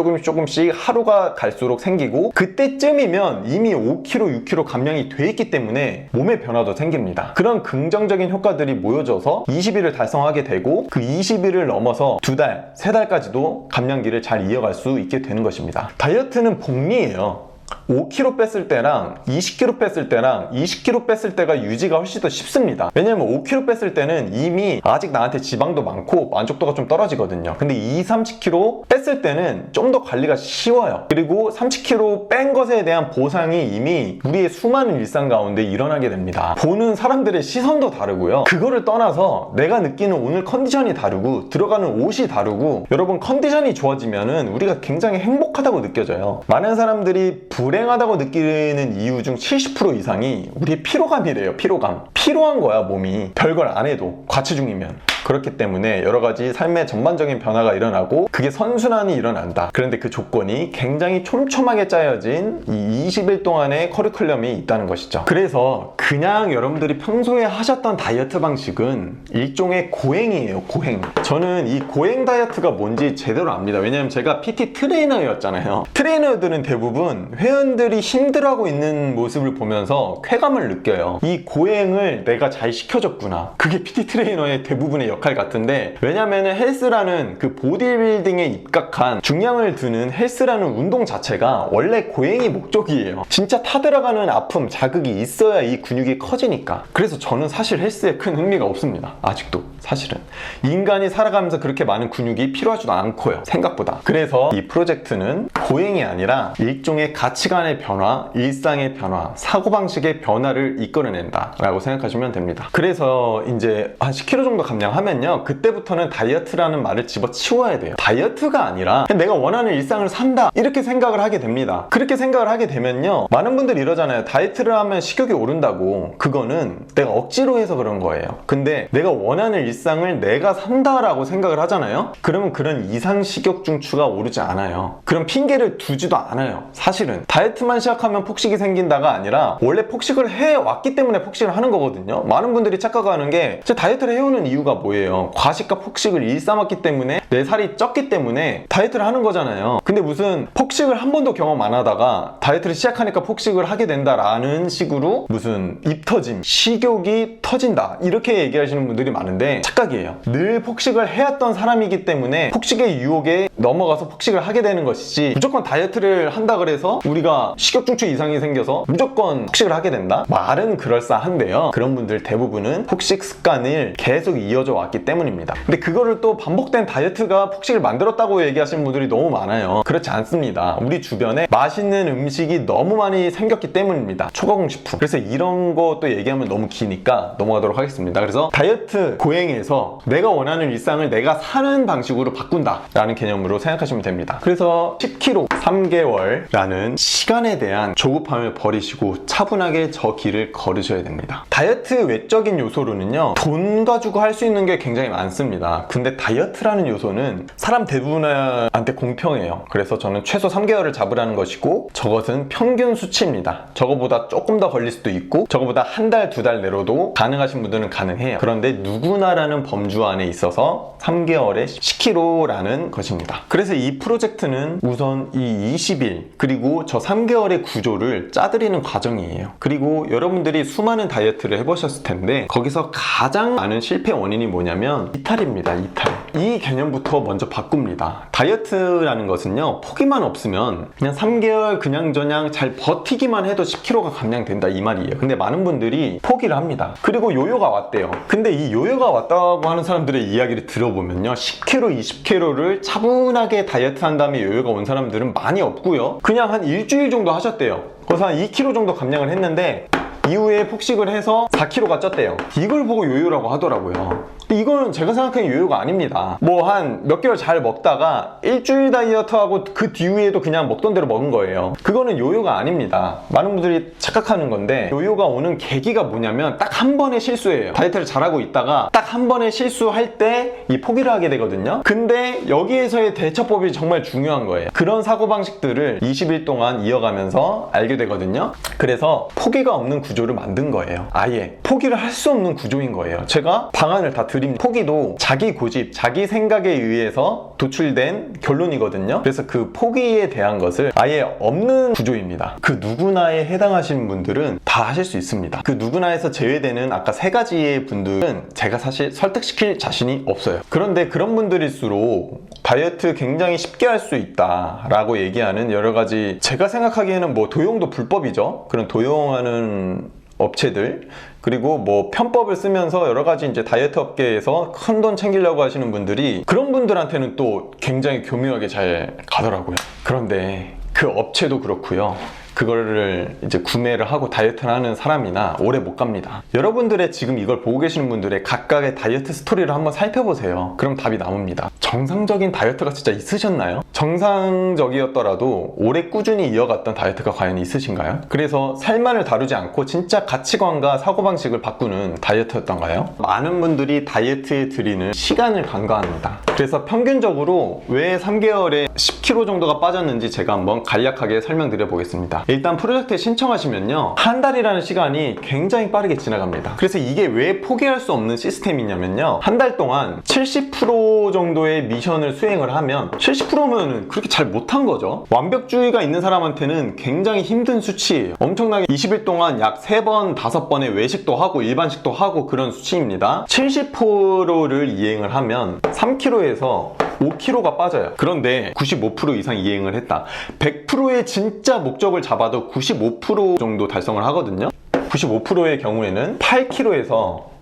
하루가 갈수록 생기고 그때쯤이면 이미 5kg, 6kg 감량이 돼 있기 때문에 몸의 변화도 생깁니다. 그런 긍정적인 효과들이 모여져서 20일을 달성하게 되고 그 20일을 넘어서 2달, 3달까지도 감량기를 잘 이어갈 수 있게 되는 것입니다. 다이어트는 복리예요. 5kg 뺐을 때랑 20kg 뺐을 때랑 20kg 뺐을 때가 유지가 훨씬 더 쉽습니다. 왜냐면 5kg 뺐을 때는 이미 아직 나한테 지방도 많고 만족도가 좀 떨어지거든요. 근데 30kg 뺐을 때는 좀 더 관리가 쉬워요. 그리고 30kg 뺀 것에 대한 보상이 이미 우리의 수많은 일상 가운데 일어나게 됩니다. 보는 사람들의 시선도 다르고요. 그거를 떠나서 내가 느끼는 오늘 컨디션이 다르고 들어가는 옷이 다르고 여러분 컨디션이 좋아지면은 우리가 굉장히 행복하다고 느껴져요. 많은 사람들이 불행하다고 느끼는 이유 중 70% 이상이 우리의 피로감이래요. 피로한 거야 몸이. 별걸 안 해도 과체중이면. 그렇기 때문에 여러 가지 삶의 전반적인 변화가 일어나고 그게 선순환이 일어난다. 그런데 그 조건이 굉장히 촘촘하게 짜여진 이 20일 동안의 커리큘럼이 있다는 것이죠. 그래서 그냥 여러분들이 평소에 하셨던 다이어트 방식은 일종의 고행이에요. 고행. 저는 이 고행 다이어트가 뭔지 제대로 압니다. 왜냐면 제가 PT 트레이너였잖아요. 트레이너들은 대부분 회원들이 힘들어하고 있는 모습을 보면서 쾌감을 느껴요. 이 고행을 내가 잘 시켜줬구나. 그게 PT 트레이너의 대부분의 역할 같은데, 왜냐면은 헬스라는 그 보디빌딩에 입각한 중량을 드는 헬스라는 운동 자체가 원래 고행이 목적이에요. 진짜 타들어가는 아픔, 자극이 있어야 이 근육이 커지니까. 그래서 저는 사실 헬스에 큰 흥미가 없습니다. 아직도 사실은 인간이 살아가면서 그렇게 많은 근육이 필요하지도 않고요, 생각보다. 그래서 이 프로젝트는 고행이 아니라 일종의 가치관의 변화, 일상의 변화, 사고방식의 변화를 이끌어낸다 라고 생각하시면 됩니다. 그래서 이제 한 10kg 정도 감량하면요, 그때부터는 다이어트라는 말을 집어치워야 돼요. 다이어트가 아니라 내가 원하는 일상을 산다, 이렇게 생각을 하게 됩니다. 그렇게 생각을 하게 되면요, 많은 분들이 이러잖아요. 다이어트를 하면 식욕이 오른다고. 그거는 내가 억지로 해서 그런 거예요. 근데 내가 원하는 일상을 내가 산다라고 생각을 하잖아요. 그러면 그런 이상 식욕중추가 오르지 않아요. 그런 핑계를 두지도 않아요. 사실은 다이어트만 시작하면 폭식이 생긴다가 아니라 원래 폭식을 해왔기 때문에 폭식을 하는 거거든요. 많은 분들이 착각하는 게, 제 다이어트를 해오는 이유가 뭐예요? 과식과 폭식을 일삼았기 때문에, 내 살이 쪘기 때문에 다이어트를 하는 거잖아요. 근데 무슨 폭식을 한 번도 경험 안 하다가 다이어트를 시작하니까 폭식을 하게 된다라는 식으로 무슨 입 터짐, 식욕이 터진다, 이렇게 얘기하시는 분들이 많은데 착각이에요. 늘 폭식을 해왔던 사람이기 때문에 폭식의 유혹에 넘어가서 폭식을 하게 되는 것이지, 무조건 다이어트를 한다 그래서 우리가 식욕중추 이상이 생겨서 무조건 폭식을 하게 된다? 말은 그럴싸한데요, 그런 분들 대부분은 폭식 습관을 계속 이어져 왔기 때문입니다. 근데 그거를 또 반복된 다이어트가 폭식을 만들었다고 얘기하시는 분들이 너무 많아요. 그렇지 않습니다. 우리 주변에 맛있는 음식이 너무 많이 생겼기 때문입니다. 초가공식품. 그래서 이런 것도 얘기하면 너무 기니까 넘어가도록 하겠습니다. 그래서 다이어트 고행에서 내가 원하는 일상을 내가 사는 방식으로 바꾼다 라는 개념으로 생각하시면 됩니다. 그래서 10kg 3개월라는 시간에 대한 조급함을 버리시고 차분하게 저 길을 걸으셔야 됩니다. 다이어트 외적인 요소로는요, 돈 가지고 할 수 있는 게 게 굉장히 많습니다. 근데 다이어트라는 요소는 사람 대부분한테 공평해요. 그래서 저는 최소 3개월을 잡으라는 것이고, 저것은 평균 수치입니다. 저거보다 조금 더 걸릴 수도 있고, 저거보다 한 달, 두 달 내로도 가능하신 분들은 가능해요. 그런데 누구나라는 범주 안에 있어서 3개월에 10kg라는 것입니다. 그래서 이 프로젝트는 우선 이 20일 그리고 저 3개월의 구조를 짜드리는 과정이에요. 그리고 여러분들이 수많은 다이어트를 해보셨을 텐데, 거기서 가장 많은 실패 원인이 뭐냐면 이탈입니다. 이탈. 이 개념부터 먼저 바꿉니다. 다이어트라는 것은요, 포기만 없으면 그냥 3개월 그냥저냥 잘 버티기만 해도 10kg가 감량된다, 이 말이에요. 근데 많은 분들이 포기를 합니다. 그리고 요요가 왔대요. 근데 이 요요가 왔다고 하는 사람들의 이야기를 들어보면요, 10kg, 20kg를 차분하게 다이어트 한 다음에 요요가 온 사람들은 많이 없고요, 그냥 한 일주일 정도 하셨대요. 그래서 한 2kg 정도 감량을 했는데 이후에 폭식을 해서 4kg가 쪘대요. 이걸 보고 요요라고 하더라고요. 이거는 제가 생각하는 요요가 아닙니다. 뭐 한 몇 개월 잘 먹다가 일주일 다이어트하고 그 뒤에도 그냥 먹던 대로 먹은 거예요. 그거는 요요가 아닙니다. 많은 분들이 착각하는 건데, 요요가 오는 계기가 뭐냐면 딱 한 번의 실수예요. 다이어트를 잘하고 있다가 딱 한 번의 실수할 때 이 포기를 하게 되거든요. 근데 여기에서의 대처법이 정말 중요한 거예요. 그런 사고방식들을 20일 동안 이어가면서 알게 되거든요. 그래서 포기가 없는 구조를 만든 거예요. 아예 포기를 할 수 없는 구조인 거예요. 제가 방안을 다 드립니다. 포기도 자기 고집, 자기 생각에 의해서 도출된 결론이거든요. 그래서 그 포기에 대한 것을 아예 없는 구조입니다. 그 누구나에 해당하시는 분들은 다 하실 수 있습니다. 그 누구나에서 제외되는 아까 세 가지의 분들은 제가 사실 설득시킬 자신이 없어요. 그런데 그런 분들일수록 다이어트 굉장히 쉽게 할 수 있다 라고 얘기하는 여러 가지, 제가 생각하기에는 뭐 도용도 불법이죠. 그런 도용하는 업체들, 그리고 뭐 편법을 쓰면서 여러 가지 이제 다이어트 업계에서 큰 돈 챙기려고 하시는 분들이, 그런 분들한테는 또 굉장히 교묘하게 잘 가더라고요. 그런데 그 업체도 그렇고요, 그거를 이제 구매를 하고 다이어트를 하는 사람이나 오래 못 갑니다. 여러분들의 지금 이걸 보고 계시는 분들의 각각의 다이어트 스토리를 한번 살펴보세요. 그럼 답이 나옵니다. 정상적인 다이어트가 진짜 있으셨나요? 정상적이었더라도 오래 꾸준히 이어갔던 다이어트가 과연 있으신가요? 그래서 살만을 다루지 않고 진짜 가치관과 사고방식을 바꾸는 다이어트였던가요? 많은 분들이 다이어트에 들이는 시간을 간과합니다. 그래서 평균적으로 왜 3개월에 10kg 정도가 빠졌는지 제가 한번 간략하게 설명드려 보겠습니다. 일단 프로젝트에 신청하시면요, 한 달이라는 시간이 굉장히 빠르게 지나갑니다. 그래서 이게 왜 포기할 수 없는 시스템이냐면요, 한 달 동안 70% 정도의 미션을 수행을 하면 70%면 그렇게 잘 못한 거죠. 완벽주의가 있는 사람한테는 굉장히 힘든 수치예요. 엄청나게 20일 동안 약 3번, 5번의 외식도 하고 일반식도 하고 그런 수치입니다. 70%를 이행을 하면 3kg에서 5kg가 빠져요. 그런데 95% 이상 이행을 했다. 100%의 진짜 목적을 잡아도 95% 정도 달성을 하거든요. 95%의 경우에는 8kg에서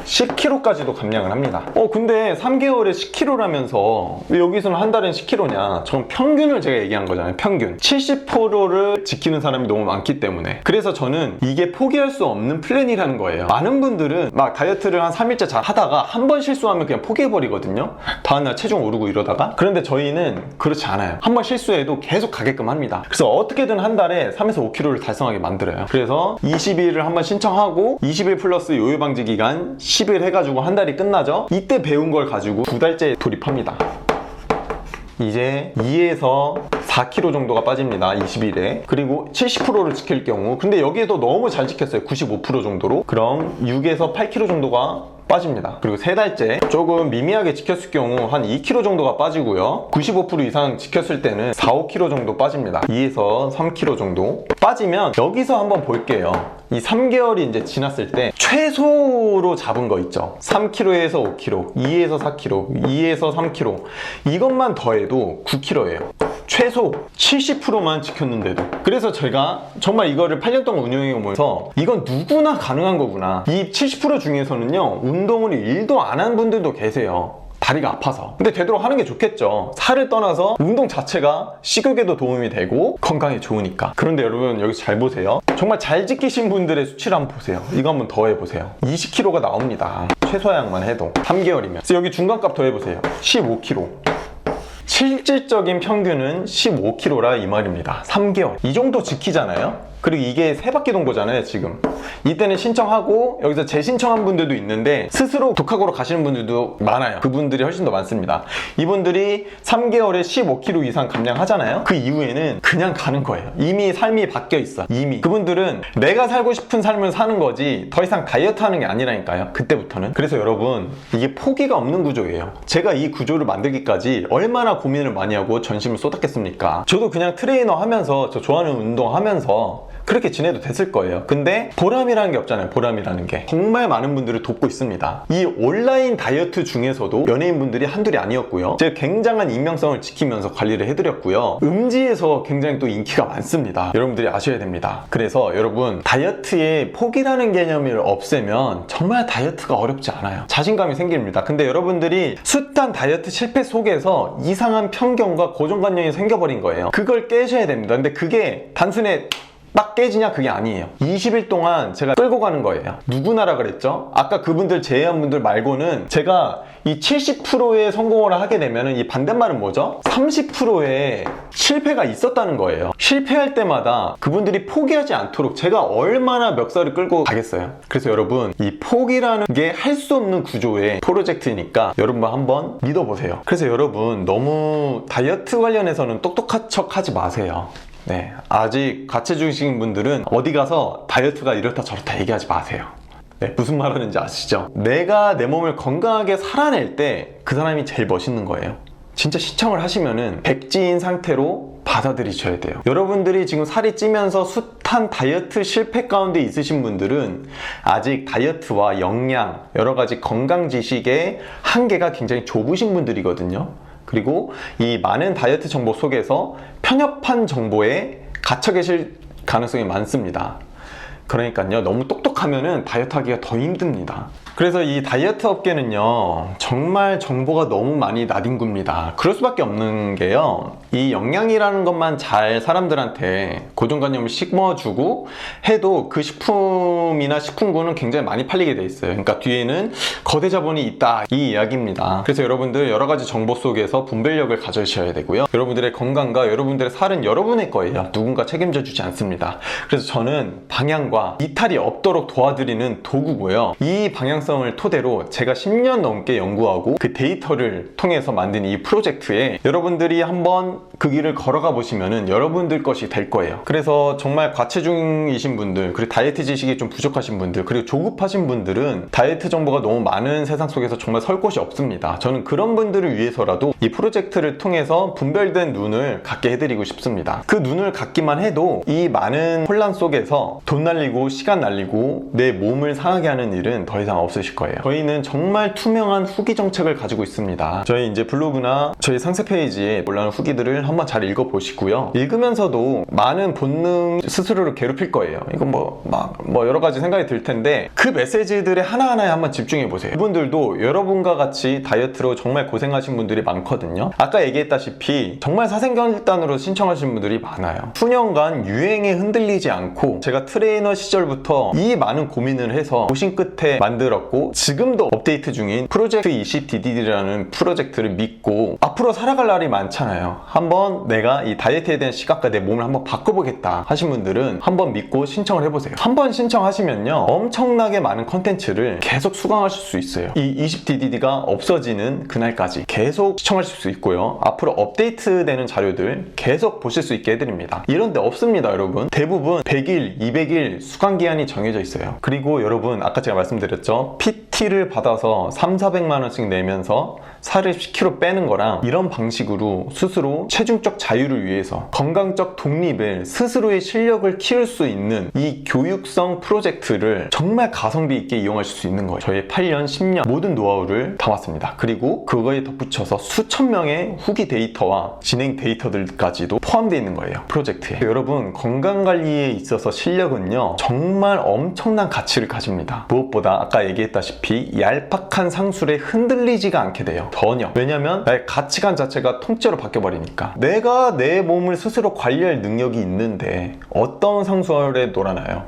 10kg까지도 감량을 합니다. 근데 3개월에 10kg라면서 왜 여기서는 한 달엔 10kg냐? 저는 평균을 제가 얘기한 거잖아요. 평균 70%를 지키는 사람이 너무 많기 때문에. 그래서 저는 이게 포기할 수 없는 플랜이라는 거예요. 많은 분들은 막 다이어트를 한 3일째 잘 하다가 한 번 실수하면 그냥 포기해버리거든요. 다음날 체중 오르고 이러다가. 그런데 저희는 그렇지 않아요. 한 번 실수해도 계속 가게끔 합니다. 그래서 어떻게든 한 달에 3에서 5kg를 달성하게 만들어요. 그래서 20일을 한번 신청하고 20일 플러스 요요 방지 기간 10일 해가지고 한 달이 끝나죠. 이때 배운 걸 가지고 2달째 돌입합니다. 이제 2에서 4kg 정도가 빠집니다. 20일에. 그리고 70%를 지킬 경우, 근데 여기에도 너무 잘 지켰어요. 95% 정도로. 그럼 6에서 8kg 정도가 빠집니다. 그리고 3달째 조금 미미하게 지켰을 경우 한 2kg 정도가 빠지고요. 95% 이상 지켰을 때는 4, 5kg 정도 빠집니다. 2에서 3kg 정도 빠지면, 여기서 한번 볼게요. 이 3개월이 이제 지났을 때 최소로 잡은 거 있죠. 3kg에서 5kg, 2에서 4kg, 2에서 3kg, 이것만 더해도 9kg예요. 최소 70%만 지켰는데도. 그래서 제가 정말 이거를 8년 동안 운영해 오면서 이건 누구나 가능한 거구나. 이 70% 중에서는요, 운동을 1도 안 한 분들도 계세요. 다리가 아파서. 근데 되도록 하는 게 좋겠죠. 살을 떠나서 운동 자체가 식욕에도 도움이 되고 건강에 좋으니까. 그런데 여러분 여기서 잘 보세요. 정말 잘 지키신 분들의 수치를 한번 보세요. 이거 한번 더해보세요. 20kg가 나옵니다. 최소량만 해도 3개월이면. 그래서 여기 중간값 더해보세요. 15kg. 실질적인 평균은 15kg라 이 말입니다. 3개월. 이 정도 지키잖아요? 그리고 이게 3바퀴 동보잖아요 지금. 이때는 신청하고 여기서 재신청한 분들도 있는데 스스로 독학으로 가시는 분들도 많아요. 그분들이 훨씬 더 많습니다. 이분들이 3개월에 15kg 이상 감량하잖아요. 그 이후에는 그냥 가는 거예요. 이미 삶이 바뀌어 있어. 이미 그분들은 내가 살고 싶은 삶을 사는 거지 더 이상 다이어트 하는 게 아니라니까요. 그때부터는. 그래서 여러분, 이게 포기가 없는 구조예요. 제가 이 구조를 만들기까지 얼마나 고민을 많이 하고 전심을 쏟았겠습니까? 저도 그냥 트레이너 하면서 저 좋아하는 운동 하면서 그렇게 지내도 됐을 거예요. 근데 보람이라는 게 없잖아요. 보람이라는 게. 정말 많은 분들을 돕고 있습니다. 이 온라인 다이어트 중에서도 연예인분들이 한둘이 아니었고요. 제가 굉장한 익명성을 지키면서 관리를 해드렸고요. 음지에서 굉장히 또 인기가 많습니다. 여러분들이 아셔야 됩니다. 그래서 여러분, 다이어트에 포기라는 개념을 없애면 정말 다이어트가 어렵지 않아요. 자신감이 생깁니다. 근데 여러분들이 숱한 다이어트 실패 속에서 이상한 편견과 고정관념이 생겨버린 거예요. 그걸 깨셔야 됩니다. 근데 그게 단순히 딱 깨지냐? 그게 아니에요. 20일 동안 제가 끌고 가는 거예요. 누구나라 그랬죠? 아까 그분들 제외한 분들 말고는 제가 이 70%의 성공을 하게 되면 이 반대말은 뭐죠? 30%의 실패가 있었다는 거예요. 실패할 때마다 그분들이 포기하지 않도록 제가 얼마나 멱살을 끌고 가겠어요. 그래서 여러분, 이 포기라는 게 할 수 없는 구조의 프로젝트니까 여러분 한번 믿어보세요. 그래서 여러분, 너무 다이어트 관련해서는 똑똑한 척 하지 마세요. 네, 아직 과체중이신 분들은 어디 가서 다이어트가 이렇다 저렇다 얘기하지 마세요. 네, 무슨 말 하는지 아시죠? 내가 내 몸을 건강하게 살아낼 때 그 사람이 제일 멋있는 거예요. 진짜 시청을 하시면은 백지인 상태로 받아들이셔야 돼요. 여러분들이 지금 살이 찌면서 숱한 다이어트 실패 가운데 있으신 분들은 아직 다이어트와 영양, 여러 가지 건강 지식의 한계가 굉장히 좁으신 분들이거든요. 그리고 이 많은 다이어트 정보 속에서 편협한 정보에 갇혀 계실 가능성이 많습니다. 그러니까요, 너무 똑똑하면은 다이어트 하기가 더 힘듭니다. 그래서 이 다이어트 업계는요, 정말 정보가 너무 많이 나뒹굽니다. 그럴 수밖에 없는 게요, 이 영양이라는 것만 잘 사람들한테 고정관념을 심어주고 해도 그 식품이나 식품군은 굉장히 많이 팔리게 돼 있어요. 그러니까 뒤에는 거대 자본이 있다, 이 이야기입니다. 그래서 여러분들 여러 가지 정보 속에서 분별력을 가져셔야 되고요. 여러분들의 건강과 여러분들의 살은 여러분의 거예요. 누군가 책임져 주지 않습니다. 그래서 저는 방향과 이탈이 없도록 도와드리는 도구고요. 이 방향성을 토대로 제가 10년 넘게 연구하고 그 데이터를 통해서 만든 이 프로젝트에 여러분들이 한번 그 길을 걸어가 보시면은 여러분들 것이 될 거예요. 그래서 정말 과체중이신 분들, 그리고 다이어트 지식이 좀 부족하신 분들, 그리고 조급하신 분들은 다이어트 정보가 너무 많은 세상 속에서 정말 설 곳이 없습니다. 저는 그런 분들을 위해서라도 이 프로젝트를 통해서 분별된 눈을 갖게 해드리고 싶습니다. 그 눈을 갖기만 해도 이 많은 혼란 속에서 돈 날리고 시간 날리고 내 몸을 상하게 하는 일은 더 이상 없으실 거예요. 저희는 정말 투명한 후기 정책을 가지고 있습니다. 저희 이제 블로그나 저희 상세 페이지에 올라오는 후기들을 한번 잘 읽어보시고요. 읽으면서도 많은 본능 스스로를 괴롭힐 거예요. 이건 뭐 여러 가지 생각이 들 텐데 그 메시지들의 하나하나에 한번 집중해 보세요. 이분들도 여러분과 같이 다이어트로 정말 고생하신 분들이 많거든요. 아까 얘기했다시피 정말 사생결단으로 신청하신 분들이 많아요. 수년간 유행에 흔들리지 않고 제가 트레이너 시절부터 이 많은 고민을 해서 고심 끝에 만들었고 지금도 업데이트 중인 프로젝트 20DD라는 프로젝트를 믿고 앞으로 살아갈 날이 많잖아요. 한번 내가 이 다이어트에 대한 시각과 내 몸을 한번 바꿔보겠다 하신 분들은 한번 믿고 신청을 해보세요. 한번 신청하시면요, 엄청나게 많은 컨텐츠를 계속 수강하실 수 있어요. 이 20DD가 없어지는 그날까지 계속 시청하실 수 있고요. 앞으로 업데이트 되는 자료들 계속 보실 수 있게 해드립니다. 이런 데 없습니다, 여러분. 대부분 100일, 200일 수강기한이 정해져 있어요. 그리고 여러분, 아까 제가 말씀드렸죠, PT를 받아서 300~400만 원씩 내면서 살을 10kg 빼는 거랑 이런 방식으로 스스로 체중적 자유를 위해서 건강적 독립을, 스스로의 실력을 키울 수 있는 이 교육성 프로젝트를 정말 가성비 있게 이용하실 수 있는 거예요. 저의 8년, 10년 모든 노하우를 담았습니다. 그리고 그거에 덧붙여서 수천 명의 후기 데이터와 진행 데이터들까지도 포함되어 있는 거예요, 프로젝트에. 여러분, 건강관리에 있어서 실력은요, 정말 엄청난 가치를 가집니다. 무엇보다 아까 얘기했다시피 얄팍한 상술에 흔들리지가 않게 돼요. 전혀. 왜냐면 나의 가치관 자체가 통째로 바뀌어버리니까. 내가 내 몸을 스스로 관리할 능력이 있는데 어떤 상술에 놀아나요?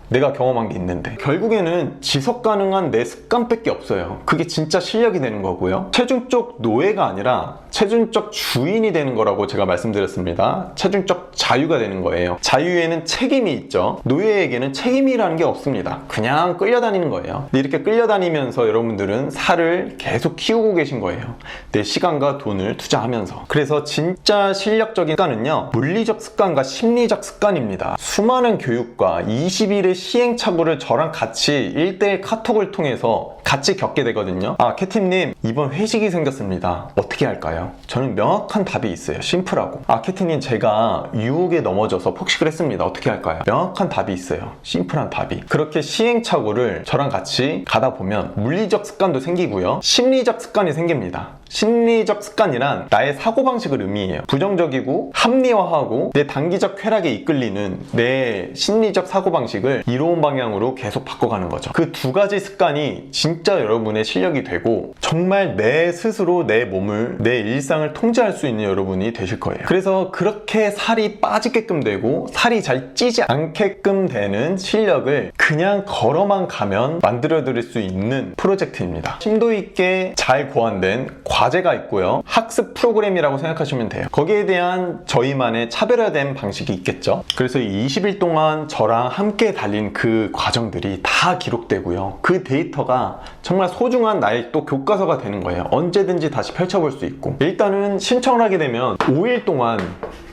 내가 경험한 게 있는데 결국에는 지속 가능한 내 습관밖에 없어요. 그게 진짜 실력이 되는 거고요. 체중적 노예가 아니라 체중적 주인이 되는 거라고 제가 말씀드렸습니다. 체중적 자유가 되는 거예요. 자유에는 책임이 있죠. 노예에게는 책임이라는 게 없습니다. 그냥 끌려다니는 거예요. 근데 이렇게 끌려다니면서 여러분들은 살을 계속 키우고 계신 거예요. 내 시간과 돈을 투자하면서. 그래서 진짜 실력적인 습관은요, 물리적 습관과 심리적 습관입니다. 수많은 교육과 20일의 시행착오를 저랑 같이 1대1 카톡을 통해서 같이 겪게 되거든요. 캐팀님, 이번 회식이 생겼습니다. 어떻게 할까요? 저는 명확한 답이 있어요. 심플하고. 캐팀님, 제가 유혹에 넘어져서 폭식을 했습니다. 어떻게 할까요? 명확한 답이 있어요. 심플한 답이. 그렇게 시행착오를 저랑 같이 가다 보면 물리적 습관도 생기고요, 심리적 습관이 생깁니다. 심리적 습관이란 나의 사고방식을 의미해요. 부정적이고 합리화하고 내 단기적 쾌락에 이끌리는 내 심리적 사고방식을 이로운 방향으로 계속 바꿔가는 거죠. 그 두 가지 습관이 진짜 여러분의 실력이 되고 정말 내 스스로 내 몸을, 내 일상을 통제할 수 있는 여러분이 되실 거예요. 그래서 그렇게 살이 빠지게끔 되고 살이 잘 찌지 않게끔 되는 실력을 그냥 걸어만 가면 만들어 드릴 수 있는 프로젝트입니다. 심도 있게 잘 고안된 과제가 있고요, 학습 프로그램이라고 생각하시면 돼요. 거기에 대한 저희만의 차별화된 방식이 있겠죠. 그래서 이 20일 동안 저랑 함께 달린 그 과정들이 다 기록되고요, 그 데이터가 정말 소중한 나의 또 교과서가 되는 거예요. 언제든지 다시 펼쳐볼 수 있고. 일단은 신청을 하게 되면 5일 동안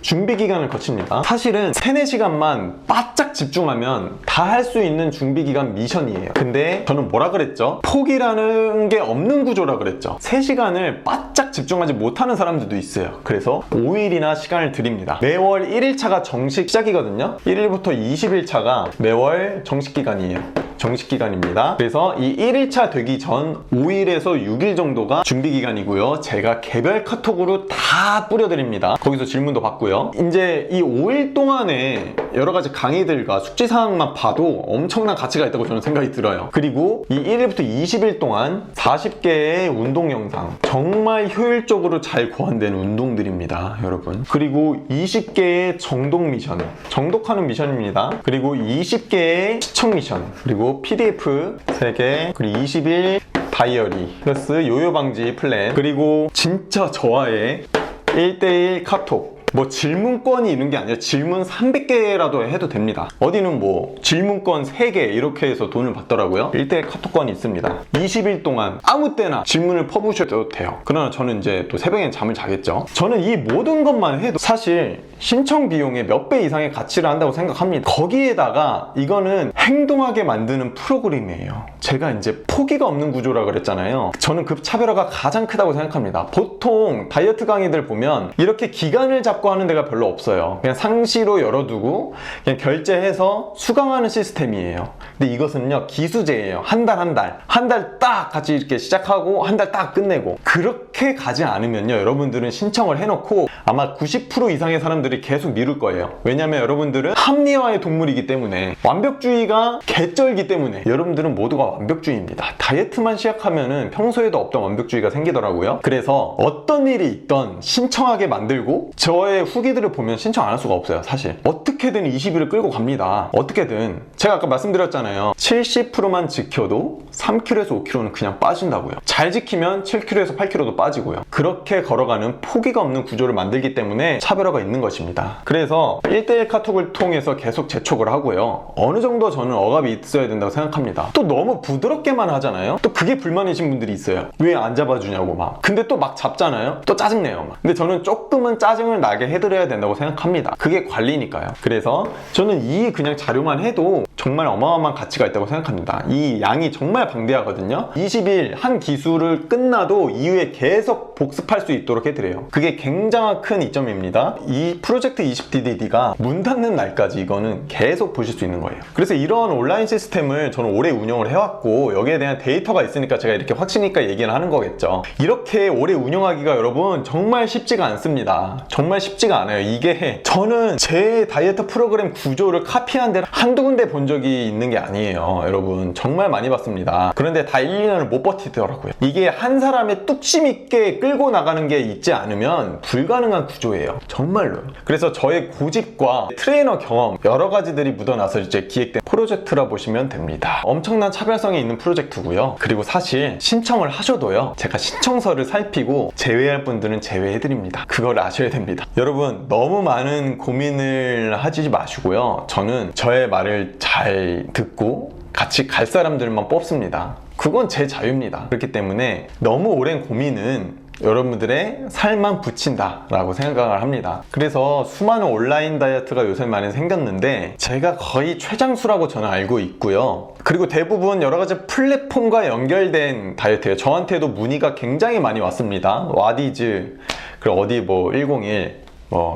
준비 기간을 거칩니다. 사실은 3-4시간만 바짝 집중하면 다 할 수 있는 준비 기간 미션이에요. 근데 저는 뭐라 그랬죠? 포기라는 게 없는 구조라 그랬죠. 3시간을 바짝 집중하지 못하는 사람들도 있어요. 그래서 5일이나 시간을 드립니다. 매월 1일차가 정식 시작이거든요. 1일부터 20일차가 매월 정식 기간이에요. 정식 기간입니다. 그래서 이 1일차 되기 전 5일에서 6일 정도가 준비 기간이고요, 제가 개별 카톡으로 다 뿌려드립니다. 거기서 질문도 받고요. 이제 이 5일 동안에 여러 가지 강의들과 숙지 사항만 봐도 엄청난 가치가 있다고 저는 생각이 들어요. 그리고 이 1일부터 20일 동안 40개의 운동 영상, 정말 효율적으로 잘 고안된 운동들입니다, 여러분. 그리고 20개의 정독 미션, 정독하는 미션입니다. 그리고 20개의 시청 미션, 그리고 PDF 3개, 그리고 20일 다이어리 플러스 요요 방지 플랜, 그리고 진짜 저와의 1대1 카톡. 뭐 질문권이 있는 게 아니라 질문 300개라도 해도 됩니다. 어디는 뭐 질문권 3개 이렇게 해서 돈을 받더라고요. 1대1 카톡권이 있습니다. 20일 동안 아무 때나 질문을 퍼부셔도 돼요. 그러나 저는 이제 또 새벽엔 잠을 자겠죠. 저는 이 모든 것만 해도 사실 신청 비용의 몇 배 이상의 가치를 한다고 생각합니다. 거기에다가 이거는 행동하게 만드는 프로그램이에요. 제가 이제 포기가 없는 구조라 그랬잖아요. 저는 그 차별화가 가장 크다고 생각합니다. 보통 다이어트 강의들 보면 이렇게 기간을 잡고 하는 데가 별로 없어요. 그냥 상시로 열어두고 그냥 결제해서 수강하는 시스템이에요. 근데 이것은요, 기수제예요. 한 달 딱 같이 이렇게 시작하고 한 달 딱 끝내고. 그렇게 가지 않으면요, 여러분들은 신청을 해놓고 아마 90% 이상의 사람들이 계속 미룰 거예요. 왜냐면 여러분들은 합리화의 동물이기 때문에, 완벽주의가 개쩔기 때문에. 여러분들은 모두가 완벽주의입니다. 다이어트만 시작하면은 평소에도 없던 완벽주의가 생기더라고요. 그래서 어떤 일이 있던 신청하게 만들고, 저의 후기들을 보면 신청 안 할 수가 없어요. 사실 어떻게든 20일을 끌고 갑니다. 어떻게든. 제가 아까 말씀드렸잖아요. 70%만 지켜도 3kg에서 5kg는 그냥 빠진다고요. 잘 지키면 7kg에서 8kg도 빠지고요. 그렇게 걸어가는 포기가 없는 구조를 만들기 때문에 차별화가 있는 것입니다. 그래서 1대1 카톡을 통해서 계속 재촉을 하고요, 어느 정도 저는 억압이 있어야 된다고 생각합니다. 또 너무 부드럽게만 하잖아요. 또 그게 불만이신 분들이 있어요. 왜 안 잡아주냐고 막. 근데 또 막 잡잖아요. 또 짜증내요 막. 근데 저는 조금은 짜증을 나게 해드려야 된다고 생각합니다. 그게 관리니까요. 그래서 저는 이 그냥 자료만 해도 정말 어마어마한 가치가 있다고 생각합니다. 이 양이 정말 방대하거든요. 20일 한 기술을 끝나도 이후에 계속 복습할 수 있도록 해드려요. 그게 굉장한 큰 이점입니다. 이 프로젝트 20DDD가 문 닫는 날까지 이거는 계속 보실 수 있는 거예요. 그래서 이런 온라인 시스템을 저는 오래 운영을 해왔고, 여기에 대한 데이터가 있으니까 제가 이렇게 확신 있게 얘기를 하는 거겠죠. 이렇게 오래 운영하기가 여러분 정말 쉽지가 않습니다. 정말 쉽지가 않아요. 이게 저는 제 다이어트 프로그램 구조를 카피한 데를 한두 군데 본 적이 있는 게 아니에요. 여러분 정말 많이 봤습니다. 그런데 다 1, 2년을 못 버티더라고요. 이게 한 사람의 뚝심 있게 끌고 나가는 게 있지 않으면 불가능한 구조예요. 정말로. 그래서 저의 고집과 트레이너 경험 여러 가지들이 묻어나서 이제 기획된 프로젝트라 보시면 됩니다. 엄청난 차별성이 있는 프로젝트고요. 그리고 사실 신청을 하셔도요, 제가 신청서를 살피고 제외할 분들은 제외해드립니다. 그걸 아셔야 됩니다. 여러분 너무 많은 고민을 하지 마시고요, 저는 저의 말을 잘 듣고 같이 갈 사람들만 뽑습니다. 그건 제 자유입니다. 그렇기 때문에 너무 오랜 고민은 여러분들의 살만 붙인다 라고 생각을 합니다. 그래서 수많은 온라인 다이어트가 요새 많이 생겼는데 제가 거의 최장수라고 저는 알고 있고요. 그리고 대부분 여러 가지 플랫폼과 연결된 다이어트예요. 저한테도 문의가 굉장히 많이 왔습니다. 와디즈, 그리고 어디 101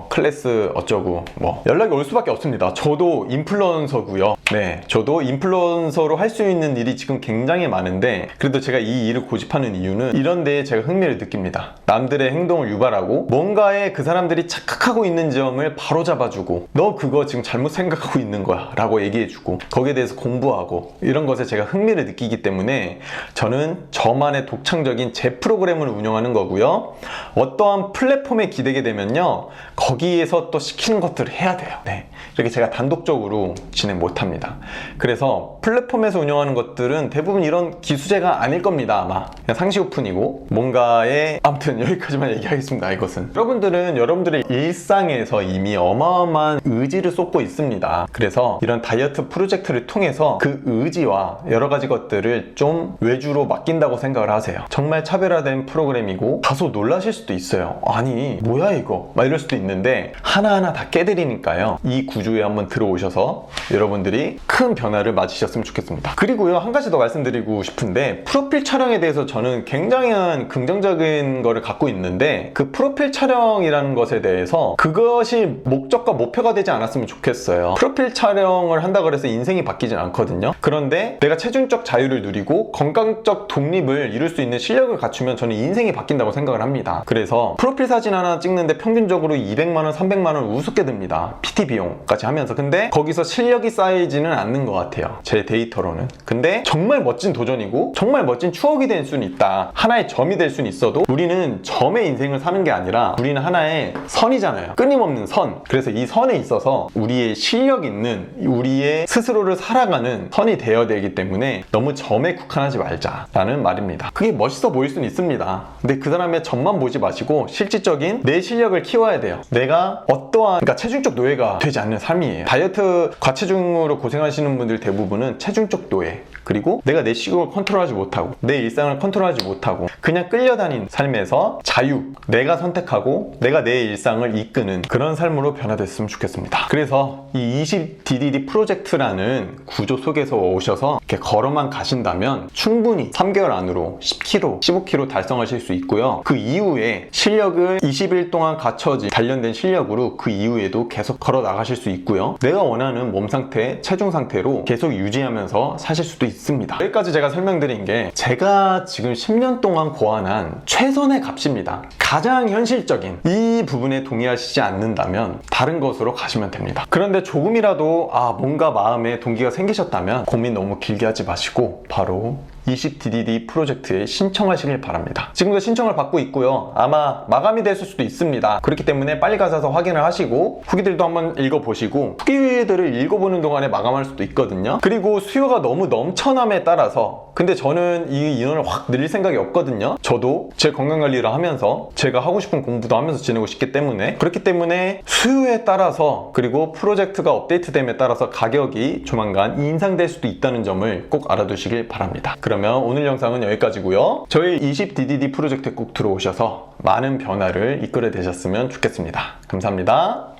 클래스 어쩌고 연락이 올 수밖에 없습니다. 저도 인플루언서고요. 네, 저도 인플루언서로 할 수 있는 일이 지금 굉장히 많은데, 그래도 제가 이 일을 고집하는 이유는 이런 데에 제가 흥미를 느낍니다. 남들의 행동을 유발하고 뭔가에 그 사람들이 착각하고 있는 점을 바로 잡아주고, 너 그거 지금 잘못 생각하고 있는 거야 라고 얘기해주고, 거기에 대해서 공부하고, 이런 것에 제가 흥미를 느끼기 때문에 저는 저만의 독창적인 제 프로그램을 운영하는 거고요. 어떠한 플랫폼에 기대게 되면요, 거기에서 또 시키는 것들을 해야 돼요. 네, 이렇게 제가 단독적으로 진행 못합니다. 그래서 플랫폼에서 운영하는 것들은 대부분 이런 기수제가 아닐 겁니다. 아마 그냥 상시 오픈이고 뭔가에, 아무튼 여기까지만 얘기하겠습니다. 이것은 여러분들은 여러분들의 일상에서 이미 어마어마한 의지를 쏟고 있습니다. 그래서 이런 다이어트 프로젝트를 통해서 그 의지와 여러 가지 것들을 좀 외주로 맡긴다고 생각을 하세요. 정말 차별화된 프로그램이고 다소 놀라실 수도 있어요. 아니 뭐야 이거 막 이럴 수도 있는데, 하나하나 다 깨드리니까요, 이 구조에 한번 들어오셔서 여러분들이 큰 변화를 맞으셨으면 좋겠습니다. 그리고요, 한 가지 더 말씀드리고 싶은데, 프로필 촬영에 대해서 저는 굉장히 긍정적인 거를 갖고 있는데, 그 프로필 촬영이라는 것에 대해서 그것이 목적과 목표가 되지 않았으면 좋겠어요. 프로필 촬영을 한다고 해서 인생이 바뀌진 않거든요. 그런데 내가 체중적 자유를 누리고 건강적 독립을 이룰 수 있는 실력을 갖추면 저는 인생이 바뀐다고 생각을 합니다. 그래서 프로필 사진 하나 찍는데 평균적으로 200만원, 300만원 우습게 듭니다. PT 비용까지 하면서. 근데 거기서 실력이 쌓이지는 않는 것 같아요, 제 데이터로는. 근데 정말 멋진 도전이고 정말 멋진 추억이 될 수는 있다, 하나의 점이 될 수는 있어도, 우리는 점의 인생을 사는 게 아니라 우리는 하나의 선이잖아요. 끊임없는 선. 그래서 이 선에 있어서 우리의 실력 있는, 우리의 스스로를 살아가는 선이 되어야 되기 때문에 너무 점에 국한하지 말자라는 말입니다. 그게 멋있어 보일 수는 있습니다. 근데 그 사람의 점만 보지 마시고 실질적인 내 실력을 키워야 돼요. 내가 어떠한, 그러니까 체중적 노예가 되지 않는 삶이에요. 다이어트 과체중으로 고생하시는 분들 대부분은 체중적 노예, 그리고 내가 내 식욕을 컨트롤하지 못하고 내 일상을 컨트롤하지 못하고 그냥 끌려다니는 삶에서 자유, 내가 선택하고 내가 내 일상을 이끄는 그런 삶으로 변화됐으면 좋겠습니다. 그래서 이 20DDD 프로젝트라는 구조 속에서 오셔서 이렇게 걸어만 가신다면 충분히 3개월 안으로 10kg, 15kg 달성하실 수 있고요. 그 이후에 실력을 20일 동안 갖춰진 단련된 실력으로 그 이후에도 계속 걸어 나가실 수 있고요. 내가 원하는 몸 상태, 체중 상태로 계속 유지하면서 사실 수도 있습니다. 여기까지 제가 설명드린 게 제가 지금 10년 동안 고안한 최선의 값입니다. 가장 현실적인 이 부분에 동의하시지 않는다면 다른 것으로 가시면 됩니다. 그런데 조금이라도 뭔가 마음에 동기가 생기셨다면 고민 너무 길게 하지 마시고 바로 20DDD 프로젝트에 신청하시길 바랍니다. 지금도 신청을 받고 있고요. 아마 마감이 됐을 수도 있습니다. 그렇기 때문에 빨리 가셔서 확인을 하시고 후기들도 한번 읽어보시고, 후기들을 읽어보는 동안에 마감할 수도 있거든요. 그리고 수요가 너무 넘쳐남에 따라서, 근데 저는 이 인원을 확 늘릴 생각이 없거든요. 저도 제 건강관리를 하면서 제가 하고 싶은 공부도 하면서 지내고 싶기 때문에, 그렇기 때문에 수요에 따라서, 그리고 프로젝트가 업데이트됨에 따라서 가격이 조만간 인상될 수도 있다는 점을 꼭 알아두시길 바랍니다. 그러면 오늘 영상은 여기까지고요. 저희 20DDD 프로젝트에 꼭 들어오셔서 많은 변화를 이끌어내셨으면 좋겠습니다. 감사합니다.